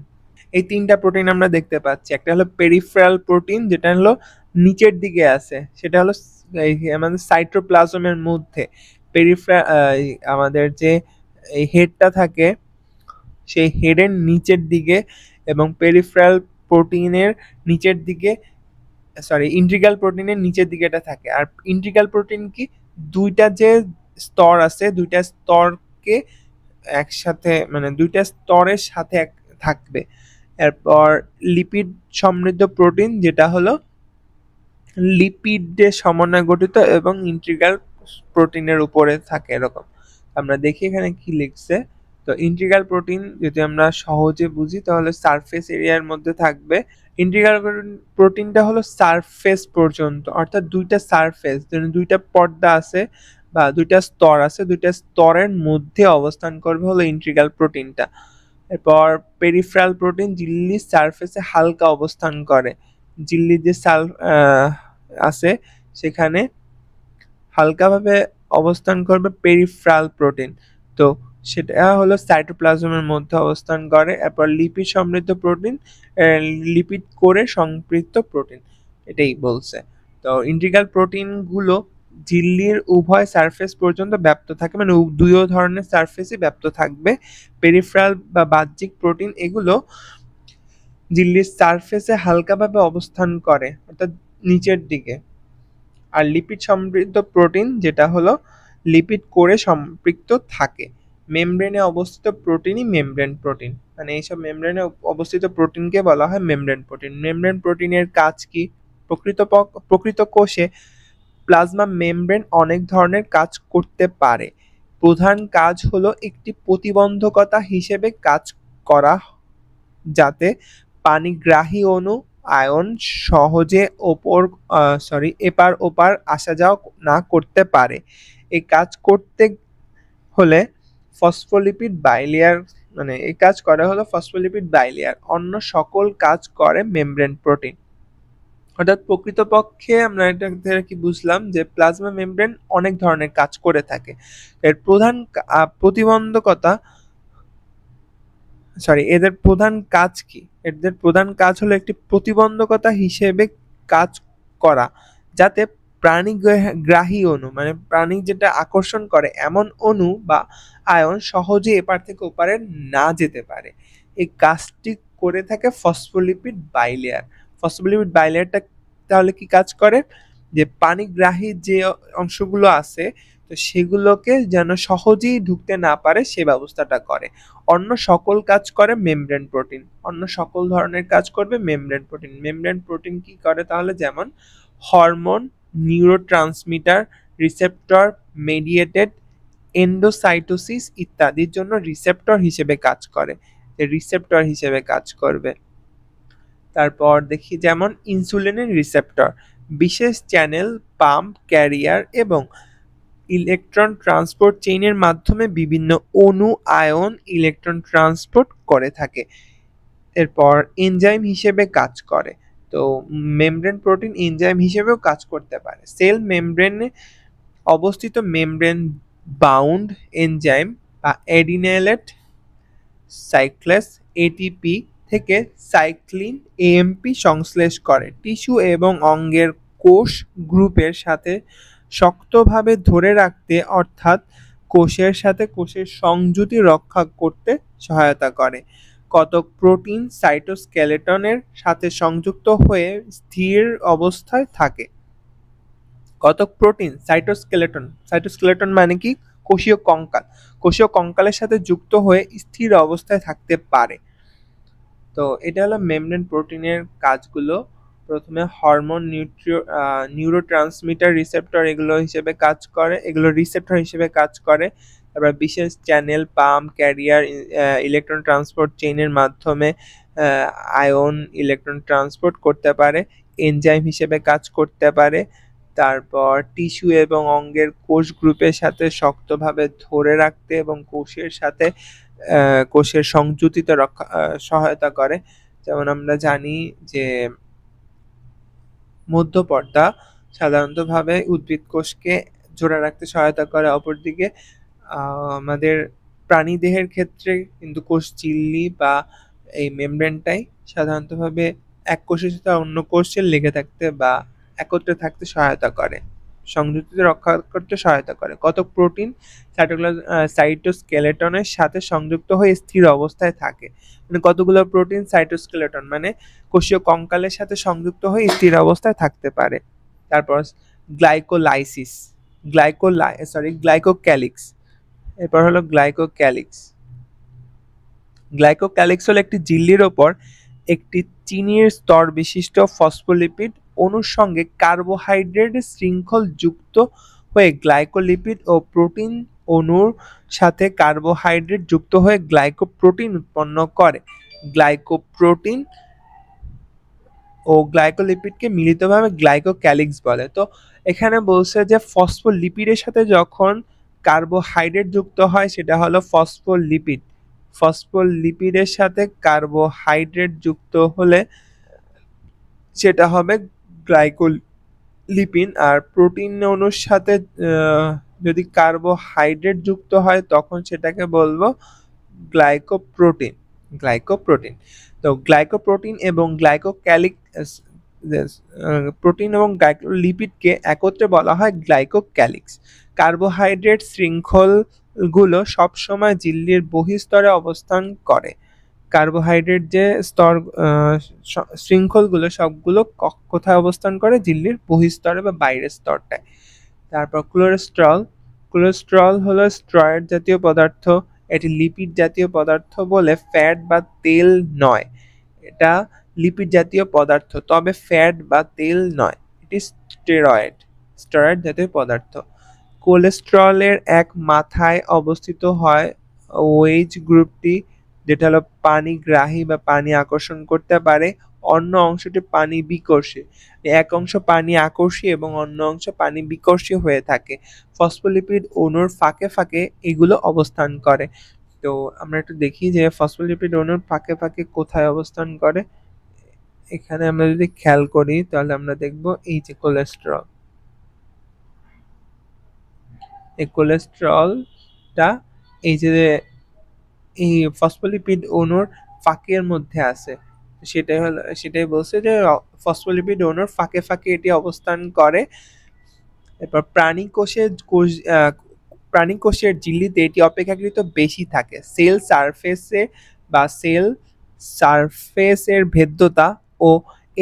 A: এই তিনটা প্রোটিন আমরা দেখতে পাচ্ছি। একটা হলো পেরিফেরাল প্রোটিন, যেটা হলো নিচের দিকে আছে, সেটা হলো আমাদের সাইটোপ্লাজমের মধ্যে। আমাদের যে এই হেডটা থাকে সেই হেডের নিচের দিকে, এবং পেরিফেরাল প্রোটিনের নিচের দিকে, ইন্টিগ্রাল প্রোটিনের নিচের দিকে এটা থাকে। আর ইন্টিগ্রাল প্রোটিন কি? দুইটা যে স্তর আছে, দুইটা স্তরকে একসাথে, মানে দুইটা স্তরের সাথে থাকবে। এরপর লিপিড সমৃদ্ধ প্রোটিন, যেটা হলো লিপিডের সমন্বয়ে গঠিত এবং ইন্টিগ্রাল প্রোটিনের উপরে থাকে এরকম। আমরা দেখি এখানে কি লিখছে। তো ইন্টিগ্রাল প্রোটিন যদি আমরা সহজে বুঝি তাহলে সারফেস এরিয়ার মধ্যে থাকবে। ইন্টিগ্রাল প্রোটিনটা হলো সারফেস পর্যন্ত, অর্থাৎ দুইটা সারফেস, দুইটা পর্দা আছে বা দুইটা স্তর আছে, দুইটা স্তরের মধ্যে অবস্থান করবে হলো ইন্টিগ্রাল প্রোটিনটা। এরপর পেরিফেরাল প্রোটিন ঝিল্লির সারফেসে হালকা অবস্থান করে। ঝিল্লির যে আছে সেখানে হালকাভাবে অবস্থান করবে পেরিফেরাল প্রোটিন। তো সেটা হলো সাইটোপ্লাজমের মধ্যে অবস্থান করে। এরপর লিপিড সমৃদ্ধ প্রোটিন, লিপিড কোরে সম্পৃক্ত প্রোটিন, এটাই বলছে। তো ইন্টিগ্রাল প্রোটিনগুলো ঝিল্লির উভয় সারফেস পর্যন্ত ব্যাপ্ত থাকে, মানে দুইও ধরনের সারফেসই ব্যাপ্ত থাকবে। পেরিফেরাল বা বাহ্যিক প্রোটিন এগুলো ঝিল্লির সারফেসে হালকাভাবে অবস্থান করে, অর্থাৎ নিচের দিকে। আর লিপিড সমৃদ্ধ প্রোটিন যেটা হলো লিপিড কোরে সম্পৃক্ত থাকে। মেমব্রেনে অবস্থিত প্রোটিনই মেমব্রেন প্রোটিন, মানে এইসব মেমব্রেনে অবস্থিত প্রোটিনকে বলা হয় মেমব্রেন প্রোটিন। মেমব্রেন প্রোটিনের কাজ কি? প্রকৃত কোষে প্লাজমা মেমব্রেন অনেক ধরনের কাজ করতে পারে। প্রধান কাজ হলো একটি প্রতিবন্ধকতা হিসেবে কাজ করা, যাতে পানিগ্রাহী অণু আয়ন সহজে এপার ওপার আসা যাওয়া না করতে পারে। এই কাজ করতে হলে এই কাজ করে হলো ফসফোলিপিড বাইলেয়ার। অন্য সকল কাজ করে মেমব্রেন প্রোটিন। অর্থাৎ প্রকৃতপক্ষে আমরা এটা থেকে কি বুঝলাম যে প্লাজমা মেমব্রেন অনেক ধরনের কাজ করে থাকে। এর প্রধান প্রতিবন্ধকতা এদের প্রধান কাজ কি? এদের প্রধান কাজ হলো একটি প্রতিবন্ধকতা হিসেবে কাজ করা, যাতে প্রাণীগ্রাহী অণু মানে প্রাণী যেটা আকর্ষণ করে এমন অণু বা আয়ন সহজে এপার থেকে ওপারে না যেতে পারে। এই কাজটি করে থাকে ফসফোলিপিড বাইলেয়ার। ফসফোলিপিড বাইলেয়ারটা তাহলে কি কাজ করে, যে পানিগ্রাহী যে অংশগুলো আছে তো সেগুলোকে যেন সহজেই ঢুকতে না পারে সে ব্যবস্থাটা করে। অন্য সকল কাজ করে মেমব্রেন প্রোটিন, অন্য সকল ধরনের কাজ করবে মেমব্রেন প্রোটিন। মেমব্রেন প্রোটিন কি করে তাহলে, যেমন hormone, neurotransmitter, receptor mediated endocytosis ইত্যাদির জন্য রিসেপ্টর হিসেবে কাজ করে, রিসেপ্টর হিসেবে কাজ করবে। তারপর দেখি যেমন ইনসুলিনের রিসেপ্টর বিশেষ চ্যানেল, পাম্প, ক্যারিয়ার এবং ইলেকট্রন ট্রান্সপোর্ট চেইনের মাধ্যমে বিভিন্ন অণু, আয়ন, ইলেকট্রন ট্রান্সপোর্ট করে থাকে। এরপর এনজাইম হিসেবে কাজ করে। তো মেমব্রেন প্রোটিন এনজাইম হিসেবেও কাজ করতে পারে। সেল মেমব্রেনে অবস্থিত মেমব্রেন বাউন্ড এনজাইম বা অ্যাডিনিলেট সাইক্লেস এটিপি থেকে সাইক্লিন এএমপি সংশ্লেষ করে টিস্যু এবং অঙ্গের কোষ গ্রুপের সাথে শক্তভাবে ধরে রাখতে, অর্থাৎ কোষের সাথে কোষের সংযুতি রক্ষা করতে সহায়তা করে। কতক প্রোটিন সাইটোস্কেলেটনের সাথে সংযুক্ত হয়ে স্থির অবস্থায় থাকে। কতক প্রোটিন সাইটোস্কেলেটন মানে কি, কোষীয় কঙ্কাল, কোষীয় কঙ্কালের সাথে যুক্ত হয়ে স্থির অবস্থায় থাকতে পারে। তো এটা হলো মেমব্রেন প্রোটিনের কাজগুলো। প্রথমে হরমোন, নিউরোট্রান্সমিটার, রিসেপ্টর এগুলো হিসেবে কাজ করে, এগুলো রিসেপ্টর হিসেবে কাজ করে। তারপর বিশেষ channel, pump, carrier, electron transport চেইনের মাধ্যমে আয়ন, ইলেকট্রন ট্রান্সপোর্ট করতে পারে, এনজাইম হিসেবে কাজ করতে পারে। তারপর টিস্যু এবং অঙ্গের কোষ গ্রুপের সাথে শক্তভাবে ধরে রাখতে এবং কোষের সাথে কোষের সংযুতিতে রক্ষা সহায়তা করে। যেমন আমরা জানি যে মধ্যপর্দা সাধারণতভাবে উদ্ভিদ কোষকে জোড়া রাখতে সহায়তা করে। অপরদিকে আমাদের প্রাণীদেহের ক্ষেত্রে কিন্তু কোষ ঝিল্লি বা এই মেমব্রেনটাই সাধারণতভাবে এক কোষের সাথে অন্য কোষের লেগে থাকতে বা একত্রে থাকতে সহায়তা করে, সংযুতিতে রক্ষা করতে সহায়তা করে। কতক প্রোটিন সাইটোস্কেলেটনের সাথে সংযুক্ত হয়ে স্থির অবস্থায় থাকে। মানে কতগুলো প্রোটিন সাইটোস্কেলেটন মানে কোষীয় কঙ্কালের সাথে সংযুক্ত হয়ে স্থির অবস্থায় থাকতে পারে। তারপর গ্লাইকোলাইসিস, গ্লাইকোক্যালিক্স। এরপর হলো গ্লাইকোক্যালিক্স। গ্লাইকোক্যালিক্স হলো একটি ঝিল্লির ওপর একটি চিনির স্তর বিশিষ্ট ফসফোলিপিড অণুর সঙ্গে কার্বোহাইড্রেট শৃঙ্খল যুক্ত হয়ে গ্লাইকোলিপিড ও প্রোটিন অণুর সাথে কার্বোহাইড্রেট যুক্ত হয়ে গ্লাইকোপ্রোটিন উৎপন্ন করে। গ্লাইকোপ্রোটিন ও গ্লাইকোলিপিডকে মিলিতভাবে গ্লাইকোক্যালিক্স বলে। তো এখানে বলছে যে ফসফোলিপিডের সাথে যখন কার্বোহাইড্রেট যুক্ত হয় সেটা হলো ফসফোলিপিড। ফসফোলিপিডের সাথে কার্বোহাইড্রেট যুক্ত হলে সেটা হবে গ্লাইকোলিপিড। আর প্রোটিন অণুর সাথে যদি কার্বোহাইড্রেট যুক্ত হয় তখন সেটাকে বলবো গ্লাইকোপ্রোটিন। তো গ্লাইকোপ্রোটিন এবং গ্লাইকোক্যালিক প্রোটিন এবং গ্লাইকোলিপিডকে একত্রে বলা হয় গ্লাইকোক্যালিক্স। কার্বোহাইড্রেট শৃঙ্খলগুলো সবসময় ঝিল্লির বহিঃস্তরে অবস্থান করে। কার্বোহাইড্রেট যে শৃঙ্খলগুলো সবগুলো কোথায় অবস্থান করে, ঝিল্লির বহিঃস্তরে বা বাইরের স্তরটায়। তারপর কোলেস্টেরল হলো স্টেরয়েড জাতীয় পদার্থ। এটি লিপিড জাতীয় পদার্থ বলে ফ্যাট বা তেল নয়। এটা লিপিড জাতীয় পদার্থ তবে ফ্যাট বা তেল নয়, এটি স্টেরয়েড জাতীয় পদার্থ। কোলেস্টেরলের এক মাথায় অবস্থিত হয় ওএইচ গ্রুপটি, যেটা হলো পানিগ্রাহী বা পানি আকর্ষণ করতে পারে, অন্য অংশটি পানি বিকর্ষী। এক অংশ পানি আকর্ষী এবং অন্য অংশ পানি বিকর্ষী হয়ে থাকে। ফসফোলিপিড অণুর ফাঁকে ফাঁকে এগুলো অবস্থান করে। তো আমরা একটু দেখি যে ফসফোলিপিড অণুর ফাঁকে ফাঁকে কোথায় অবস্থান করে। এখানে আমরা যদি খেয়াল করি তাহলে আমরা দেখব এই যে কোলেস্টেরল, এই কোলেস্টেরলটা এই যে এই ফসফোলিপিড অণুর ফাঁকের মধ্যে আছে। সেটাই বলছে যে ফসফোলিপিড অণুর ফাঁকে ফাঁকে এটি অবস্থান করে। এরপর প্রাণী কোষের ঝিল্লিতে এটি অপেক্ষাকৃত বেশি থাকে। সেল সারফেসের ভেদ্যতা ও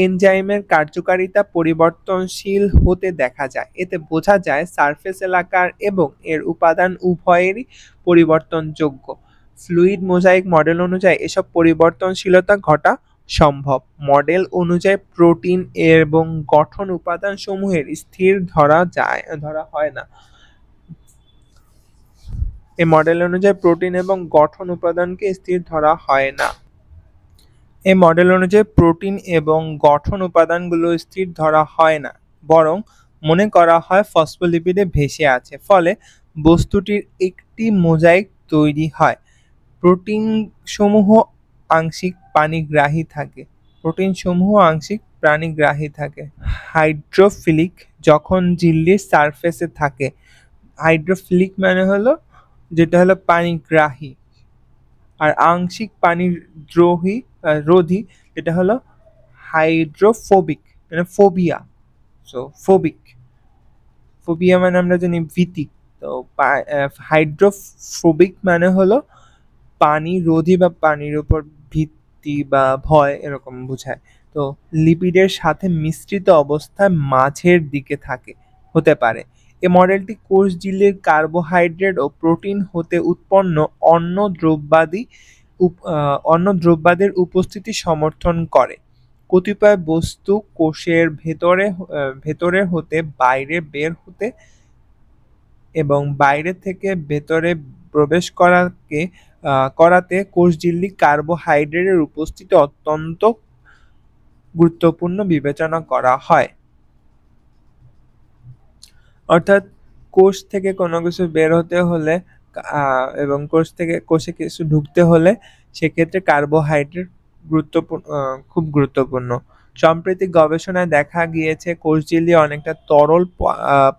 A: এনজাইমের কার্যকারিতা পরিবর্তনশীল হতে দেখা যায়। এতে বোঝা যায় সারফেস এলাকার এবং এর উপাদান উভয়েরই পরিবর্তনযোগ্য। ফ্লুইড মোজাইক মডেল অনুযায়ী এসব পরিবর্তনশীলতা ঘটা সম্ভব। মডেল অনুযায়ী প্রোটিন এবং গঠন উপাদান সমূহের স্থির ধরা হয় না। এই মডেল অনুযায়ী প্রোটিন এবং গঠন উপাদানকে স্থির ধরা হয় না। এই মডেল অনুযায়ী প্রোটিন এবং গঠন উপাদানগুলো স্থির ধরা হয় না, বরং মনে করা হয় ফসফোলিপিডে ভেসে আছে, ফলে বস্তুটির একটি মোজাইক তৈরি হয়। প্রোটিন সমূহ আংশিক পানিগ্রাহী থাকে। হাইড্রোফিলিক যখন ঝিল্লির সারফেসে থাকে। হাইড্রোফিলিক মানে হলো যেটা হলো পানিগ্রাহী, আর আংশিক রোধী যেটা হলো হাইড্রোফোবিক, মানে ফোবিয়া। ফোবিয়া মানে আমরা জানি ভীতি। তো হাইড্রোফোবিক মানে হলো পানি রোধী বা পানির উপর ভীতি বা ভয় এরকম বোঝায়। তো লিপিডের সাথে মিশ্রিত অবস্থায় মাঝের দিকে হতে পারে। এই মডেলটি কোষ ঝিল্লির কার্বোহাইড্রেট ও প্রোটিন হতে উৎপন্ন অন্য দ্রব্যাদির উপস্থিতি সমর্থন করে। কতিপয় বস্তু কোষের ভেতরে হতে বাইরে বের হতে এবং বাইরে থেকে ভেতরে প্রবেশ করাতে কোষঝিল্লি কার্বোহাইড্রেটের উপস্থিতি অত্যন্ত গুরুত্বপূর্ণ বিবেচনা করা হয়। অর্থাৎ কোষ থেকে কোনো কিছু বের হতে হলে এবং কোষে কিছু ঢুকতে হলে সেক্ষেত্রে কার্বোহাইড্রেট খুব গুরুত্বপূর্ণ। সাম্প্রতিক গবেষণায় দেখা গিয়েছে কোষঝিল্লি অনেকটা তরল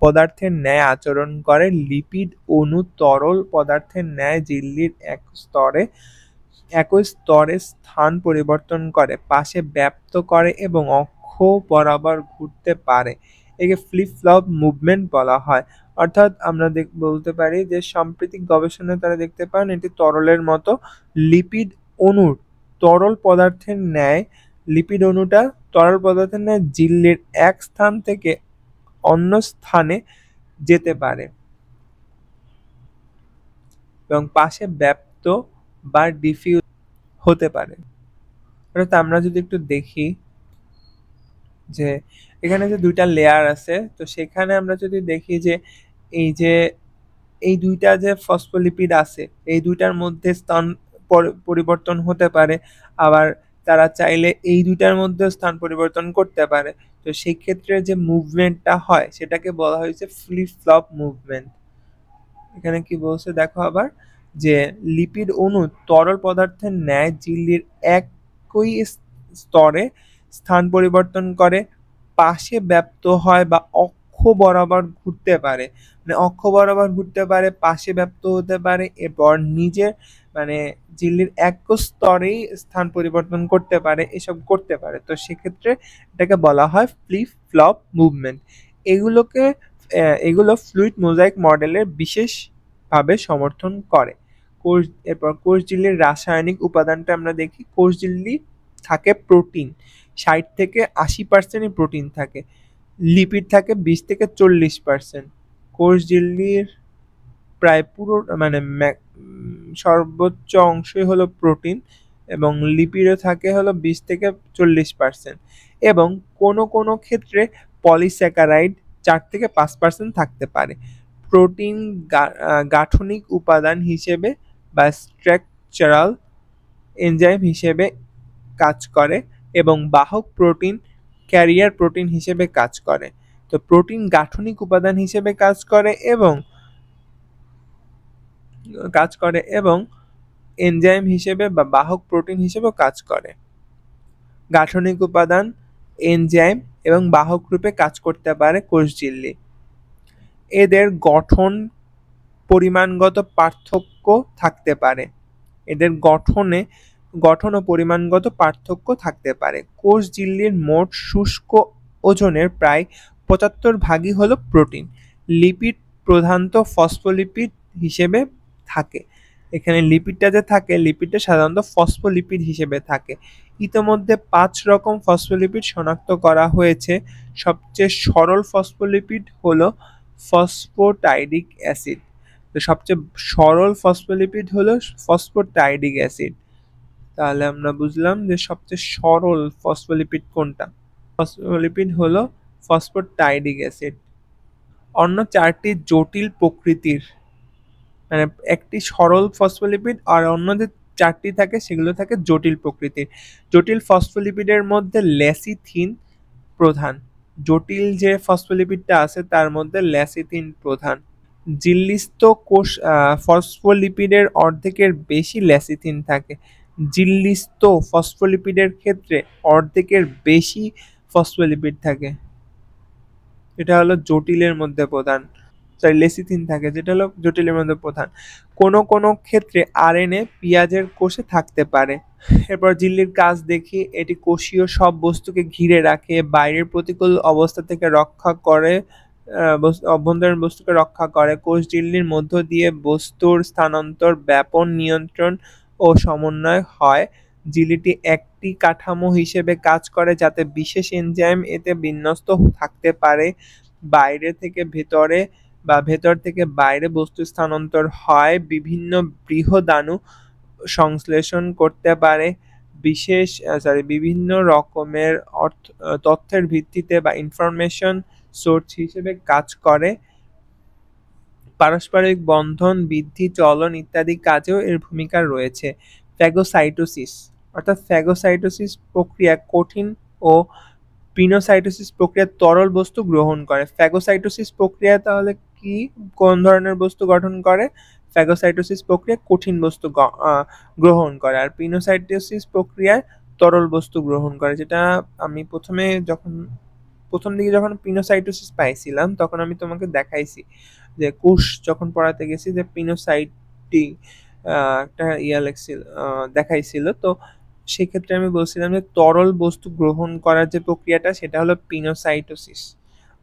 A: পদার্থের ন্যায় আচরণ করে। লিপিড অণু তরল পদার্থের ন্যায় ঝিল্লির একই স্তরে স্থান পরিবর্তন করে, পাশে ব্যাপ্ত করে এবং অক্ষ বরাবর ঘুরতে পারে। একে ফ্লিপ ফ্লপ মুভমেন্ট বলা হয়। অর্থাৎ আমরা বলতে পারি যে সাম্প্রতিক গবেষণায় তারা দেখতে পান এটি তরলের মতো। লিপিড অণুটা তরল পদার্থের ন্যায় ঝিল্লির এক স্থান থেকে অন্য স্থানে যেতে পারে এবং পাশে ব্যাপ্ত বা ডিফিউজ হতে পারে। অর্থাৎ আমরা যদি একটু দেখি যে এখানে যে দুইটা লেয়ার আছে, তো সেখানে আমরা যদি দেখি যে এই দুইটা যে ফসফোলিপিড আছে, এই দুইটার মধ্যে স্থান পরিবর্তন হতে পারে, আবার তারা চাইলে এই দুইটার মধ্যে স্থান পরিবর্তন করতে পারে। তো সেই ক্ষেত্রে যে মুভমেন্টটা হয় সেটাকে বলা হয়েছে ফ্লিপ ফ্লপ মুভমেন্ট। এখানে কি বলছে দেখো আবার, যে লিপিড অণু তরল পদার্থের ন্যায় ঝিল্লির একই স্তরে স্থান পরিবর্তন করে, পাশে ব্যাপ্ত হয় বা অক্ষ বরাবর ঘুরতে পারে। পাশে ব্যাপ্ত হতে পারে, এরপর ঝিল্লির এক স্তরেই স্থান পরিবর্তন করতে পারে, এসব করতে পারে। তো সেক্ষেত্রে এটাকে বলা হয় ফ্লিপ ফ্লপ মুভমেন্ট। এগুলো ফ্লুইড মোজাইক মডেলের বিশেষভাবে সমর্থন করে। এরপর কোষঝিল্লির রাসায়নিক উপাদানটা আমরা দেখি। কোষঝিল্লি থাকে প্রোটিন, 60 থেকে 80% প্রোটিন থাকে। লিপিড থাকে 20 থেকে 40%। কোষঝিল্লির প্রায় পুরো সর্বোচ্চ অংশই হলো প্রোটিন এবং লিপিডও থাকে হলো 20 থেকে 40%। এবং কোনো ক্ষেত্রে পলিস্যাকারাইড 4 থেকে 5% থাকতে পারে। প্রোটিন গাঠনিক উপাদান হিসেবে বা স্ট্রাকচারাল এনজাইম হিসেবে কাজ করে এবং বাহক প্রোটিন ক্যারিয়ার প্রোটিন হিসেবে কাজ করে। তো প্রোটিন গাঠনিক উপাদান হিসেবে কাজ করে এবং এনজাইম হিসেবে বা বাহক প্রোটিন হিসেবেও কাজ করে। গাঠনিক উপাদান, এনজাইম এবং বাহক রূপে কাজ করতে পারে কোষঝিল্লি। এদের গঠন পরিমাণগত পার্থক্য থাকতে পারে। কোষঝিল্লির মোট শুষ্ক ওজনের প্রায় 75 ভাগই হলো প্রোটিন। লিপিড প্রধানত ফসফোলিপিড হিসেবে থাকে। এখানে লিপিডটা যে থাকে, লিপিডটা সাধারণত ফসফোলিপিড হিসেবে থাকে। ইতোমধ্যে 5 রকম ফসফোলিপিড শনাক্ত করা হয়েছে। সবচেয়ে সরল ফসফোলিপিড হলো ফসফোটাইডিক অ্যাসিড। তো সবচেয়ে সরল ফসফোলিপিড হলো ফসফোটাইডিক অ্যাসিড। তাহলে আমরা বুঝলাম যে সবচেয়ে সরল ফসফোলিপিড কোনটা। ফসফোলিপিড হলো ফসফোটাইডিক অ্যাসিড। অন্য 4টি জটিল প্রকৃতির, মানে একটি সরল ফসফোলিপিড আর অন্য যে 4টি থাকে সেগুলো থাকে জটিল প্রকৃতির। জটিল ফসফোলিপিডের মধ্যে লেসিথিন প্রধান। জটিল যে ফসফোলিপিডটা আছে তার মধ্যে লেসিথিন প্রধান। ঝিল্লিস্থ কোষ ফসফোলিপিডের অর্ধেকের বেশি লেসিথিন থাকে। ঝিল্লিস্থ ফসফোলিপিডের ক্ষেত্রে অর্ধেকের বেশি ফসফোলিপিড থাকে। এটা হলো জটিলের মধ্যে প্রধান, লেসিথিন থাকে, যেটা হলো জটিলের মধ্যে প্রধান। কোনো কোনো ক্ষেত্রে আরএনএ পেঁয়াজের কোষে থাকতে পারে। এরপর ঝিল্লির কাজ দেখি। এটি কোষীয় সব বস্তুকে ঘিরে রাখে, বাইরের প্রতিকূল অবস্থা থেকে রক্ষা করে, অভ্যন্তরীণ বস্তুকে রক্ষা করে। কোষ ঝিল্লির মধ্য দিয়ে বস্তুর স্থানান্তর, ব্যাপন, নিয়ন্ত্রণ ও সমন্বয় হয়। ঝিল্লিটি একটি কাঠামো হিসেবে কাজ করে যাতে বিশেষ এনজাইম এতে বিন্যস্ত থাকতে পারে। বাইরে থেকে ভেতরে বা ভেতর থেকে বাইরে বস্তু স্থানান্তর হয়। বিভিন্ন বৃহদাণু সংশ্লেষণ করতে পারে। বিভিন্ন রকমের তথ্যের ভিত্তিতে বা ইনফরমেশন সোর্স হিসেবে কাজ করে। পারস্পরিক বন্ধন, বৃদ্ধি, চলন ইত্যাদি কাজেও এর ভূমিকা রয়েছে। ফ্যাগোসাইটোসিস অর্থাৎ ফ্যাগোসাইটোসিস প্রক্রিয়া কঠিন ও পিনোসাইটোসিস প্রক্রিয়া তরল বস্তু গ্রহণ করে। ফ্যাগোসাইটোসিস প্রক্রিয়া তাহলে কি, কোন ধরনের বস্তু গঠন করে? ফ্যাগোসাইটোসিস প্রক্রিয়া কঠিন বস্তু গ্রহণ করে, আর পিনোসাইটোসিস প্রক্রিয়ায় তরল বস্তু গ্রহণ করে। যেটা আমি প্রথম দিকে যখন পিনোসাইটোসিস পাইছিলাম তখন আমি তোমাকে দেখাইছি যে কোষ যখন পড়াতে গেছি যে পিনোসাইটি একটা দেখাইছিল। তো সেক্ষেত্রে আমি বলছিলাম যে তরল বস্তু গ্রহণ করার যে প্রক্রিয়াটা সেটা হলো পিনোসাইটোসিস,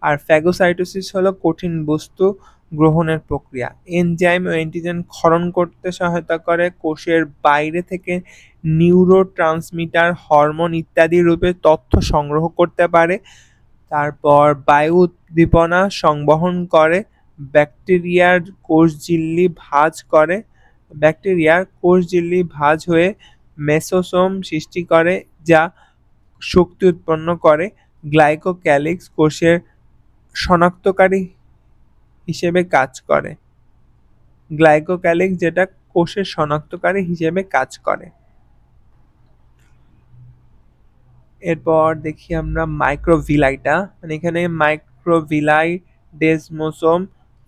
A: আর ফ্যাগোসাইটোসিস হলো কঠিন বস্তু গ্রহণের প্রক্রিয়া। এনজাইম ও অ্যান্টিজেন ক্ষরণ করতে সহায়তা করে। কোষের বাইরে থেকে নিউরোট্রান্সমিটার, হরমোন ইত্যাদি রূপে তথ্য সংগ্রহ করতে পারে। তারপর বায়ু উদ্দীপনা সংবহন করে। ব্যাকটেরিয়ার কোষঝিল্লি ভাঁজ হয়ে মেসোসোম সৃষ্টি করে যা শক্তি উৎপন্ন করে। গ্লাইকোক্যালিক্স কোষের শনাক্তকারী হিসেবে কাজ করে। যেটা কোষের শনাক্তকারী হিসেবে কাজ করে। এরপর দেখি আমরা মাইক্রোভিলাইটা, মানে এখানে মাইক্রোভিলাই, ডেসমোসোম,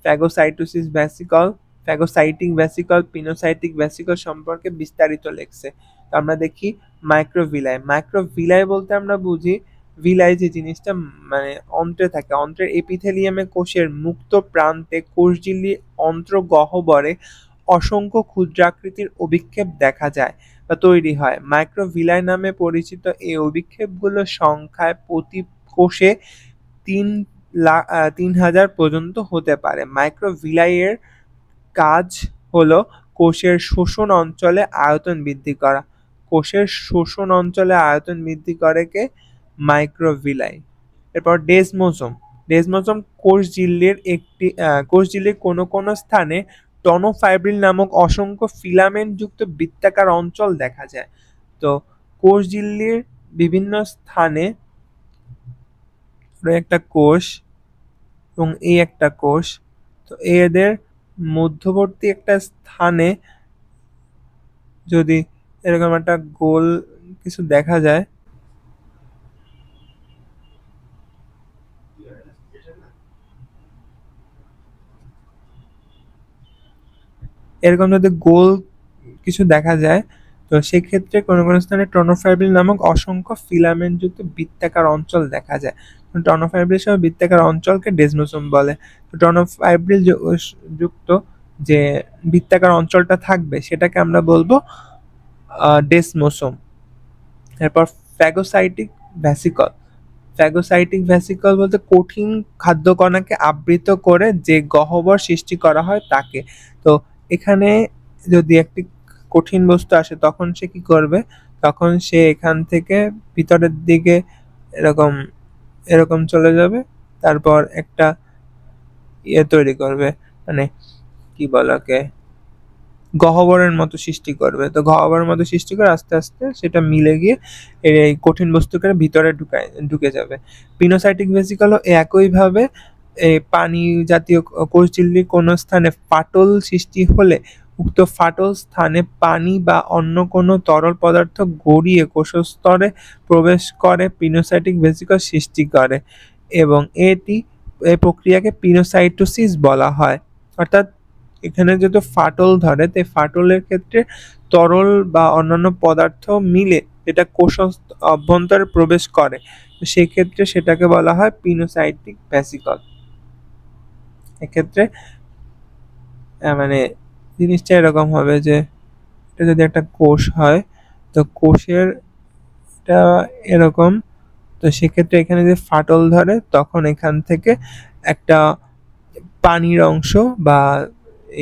A: ফ্যাগোসাইটিক ভ্যাসিকল, পিনোসাইটিক ভ্যাসিকল সম্পর্কে বিস্তারিত লেখছে। তো আমরা দেখি মাইক্রোভিলাই বলতে আমরা বুঝি ভিলাই যে জিনিসটা মানে অন্ত্রে থাকে, অন্ত্রের এপিথেলিয়ামে কোষের মুক্ত প্রান্তে কোষঝিল্লি অন্ত্রগহ্বরে অসংখ্য ক্ষুদ্রাকৃতির অভিক্ষেপ দেখা যায় বা তৈরি হয়। মাইক্রোভিলাই নামে পরিচিত এই অভিক্ষেপগুলোর সংখ্যায় প্রতি কোষে 3,000 পর্যন্ত হতে পারে। মাইক্রোভিলাইয়ের কাজ হলো কোষের শোষণ অঞ্চলে আয়তন বৃদ্ধি করা। কোষের শোষণ অঞ্চলে আয়তন বৃদ্ধি করে কে? মাইক্রোভিলাই। এরপর ডেসমোসোম কোষঝিল্লির কোনো কোনো স্থানে টনোফাইব্রিল নামক অসংখ্য ফিলামেন্ট যুক্ত বৃত্তাকার অঞ্চল দেখা যায়। তো কোষঝিল্লির বিভিন্ন স্থানে একটা কোষ এবং এই একটা কোষ, তো এদের মধ্যবর্তী একটা স্থানে যদি এরকম একটা গোল কিছু দেখা যায়, এরকম যদি গোল কিছু দেখা যায়, তো সেক্ষেত্রে কোনো কোনো স্থানে টনোফাইব্রিল নামক অসংখ্য ফিলামেন্ট যুক্ত বৃত্তাকার অঞ্চল দেখা যায়। টনোফাইব্রিল সহ বৃত্তাকার অঞ্চলকে ডেসমোসোম বলে। টনোফাইব্রিল যুক্ত যে বৃত্তাকার অঞ্চলটা থাকবে সেটাকে আমরা বলবো ডেসমোসোম। এরপর ফ্যাগোসাইটিক ভ্যাসিকল, ফ্যাগোসাইটিক ভেসিকল বলতে কঠিন খাদ্যকণাকে আবৃত করে যে গহ্বর সৃষ্টি করা হয় তাকে। তো এখানে যদি একটি কঠিন বস্তু আসে তখন সে কি করবে, তখন সে এখান থেকে ভিতরের দিকে এরকম এরকম চলে যাবে, তারপর একটা তৈরি করবে, মানে কি বলে ওকে, গহ্বরের মতো সৃষ্টি করবে। তো গহ্বরের মতো সৃষ্টি করে আস্তে আস্তে সেটা মিলে গিয়ে এই কঠিন বস্তুকে ভিতরে ঢুকে যাবে। পিনোসাইটিক ভেসিকলও একইভাবে পানি জাতীয় কোষঝিল্লির কোনো স্থানে ফাটল সৃষ্টি হলে উক্ত ফাটল স্থানে পানি বা অন্য কোনো তরল পদার্থ গড়িয়ে কোষস্তরে প্রবেশ করে পিনোসাইটিক ভেসিকল সৃষ্টি করে, এবং এই প্রক্রিয়াকে পিনোসাইটোসিস বলা হয়। অর্থাৎ এখানে যেহেতু ফাটল ধরে, তাই ফাটলের ক্ষেত্রে তরল বা অন্যান্য পদার্থ মিলে যেটা কোষ অভ্যন্তরে প্রবেশ করে, তো সেক্ষেত্রে সেটাকে বলা হয় পিনোসাইটিক ভেসিকল। এক্ষেত্রে মানে জিনিসটা এরকম হবে যে এটা যদি একটা কোষ হয়, তো কোষের এটা এরকম, তো সেক্ষেত্রে এখানে যে ফাটল ধরে তখন এখান থেকে একটা পানির অংশ বা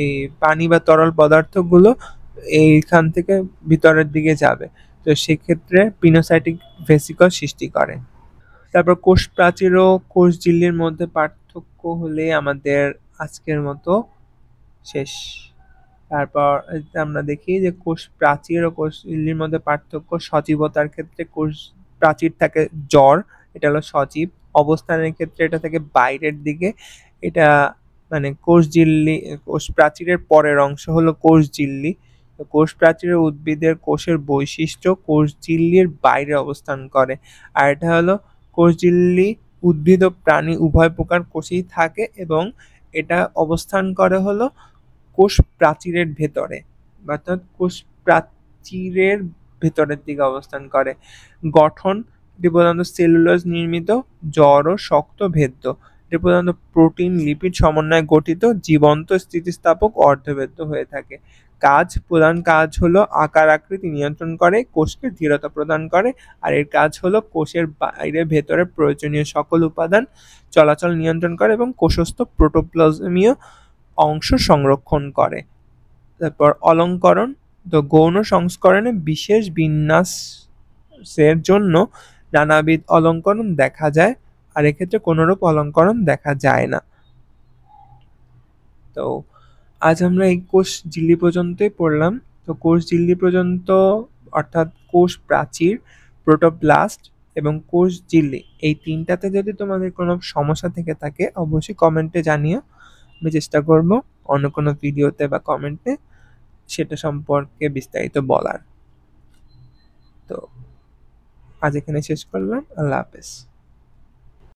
A: এই পানি বা তরল পদার্থগুলো এইখান থেকে ভিতরের দিকে যাবে, তো সেক্ষেত্রে পিনোসাইটিক ভেসিকল সৃষ্টি করে। তারপর কোষ প্রাচীর ও কোষ ঝিল্লির মধ্যে পার্থক্য হলে আমাদের আজকের মতো শেষ। তারপর আমরা দেখি যে কোষ প্রাচীর ও কোষ ঝিল্লির মধ্যে পার্থক্য। সজীবতার ক্ষেত্রে কোষ প্রাচীর থাকে জড়, এটা হলো সজীব। অবস্থানের ক্ষেত্রে এটা থাকে বাইরের দিকে, এটা মানে কোষ প্রাচীরের পরের অংশ হলো কোষ ঝিল্লি। তো কোষ প্রাচীরের উদ্ভিদের কোষের বৈশিষ্ট্য কোষ ঝিল্লির বাইরে অবস্থান করে। আর এটা হলো কোষ ঝিল্লি উদ্ভিদ ও প্রাণী উভয় প্রকার কোষেই থাকে, এবং এটা অবস্থান করে হলো কোষ প্রাচীরের ভেতরে, অর্থাৎ কোষ প্রাচীরের ভেতরের দিকে অবস্থান করে। গঠন, এটি প্রধানত সেলুলোজ নির্মিত, জড় ও শক্ত ভেদ্য। এটি প্রধানত প্রোটিন লিপিড সমন্বয়ে গঠিত, জীবন্ত, স্থিতিস্থাপক ও অর্ধভেদ্য হয়ে থাকে। প্রধান কাজ হলো আকার আকৃতি নিয়ন্ত্রণ করে, কোষকে দৃঢ়তা প্রদান করে, আর এর কাজ হলো কোষের বাইরে ভেতরে প্রয়োজনীয় সকল উপাদান চলাচল নিয়ন্ত্রণ করে এবং কোষস্থ প্রোটোপ্লাজমীয় অংশ সংরক্ষণ করে। তারপর অলঙ্করণ, তো গৌণ সংস্করণে বিশেষ বিন্যাসের জন্য নানাবিধ অলঙ্করণ দেখা যায়, আর এক্ষেত্রে কোনোরূপ অলঙ্করণ দেখা যায় না। তো আজ আমরা এই কোষ ঝিল্লি পর্যন্তই পড়লাম। তো কোষ ঝিল্লি পর্যন্ত অর্থাৎ কোষ প্রাচীর, প্রোটোপ্লাস্ট এবং কোষ ঝিল্লি, এই তিনটাতে যদি তোমাদের কোনো সমস্যা থেকে থাকে অবশ্যই কমেন্টে জানিও। আমি চেষ্টা করব অন্য কোনো ভিডিওতে বা কমেন্টে সেটা সম্পর্কে বিস্তারিত বলার। তো আজ এখানে শেষ করলাম। আল্লাহ হাফেজ।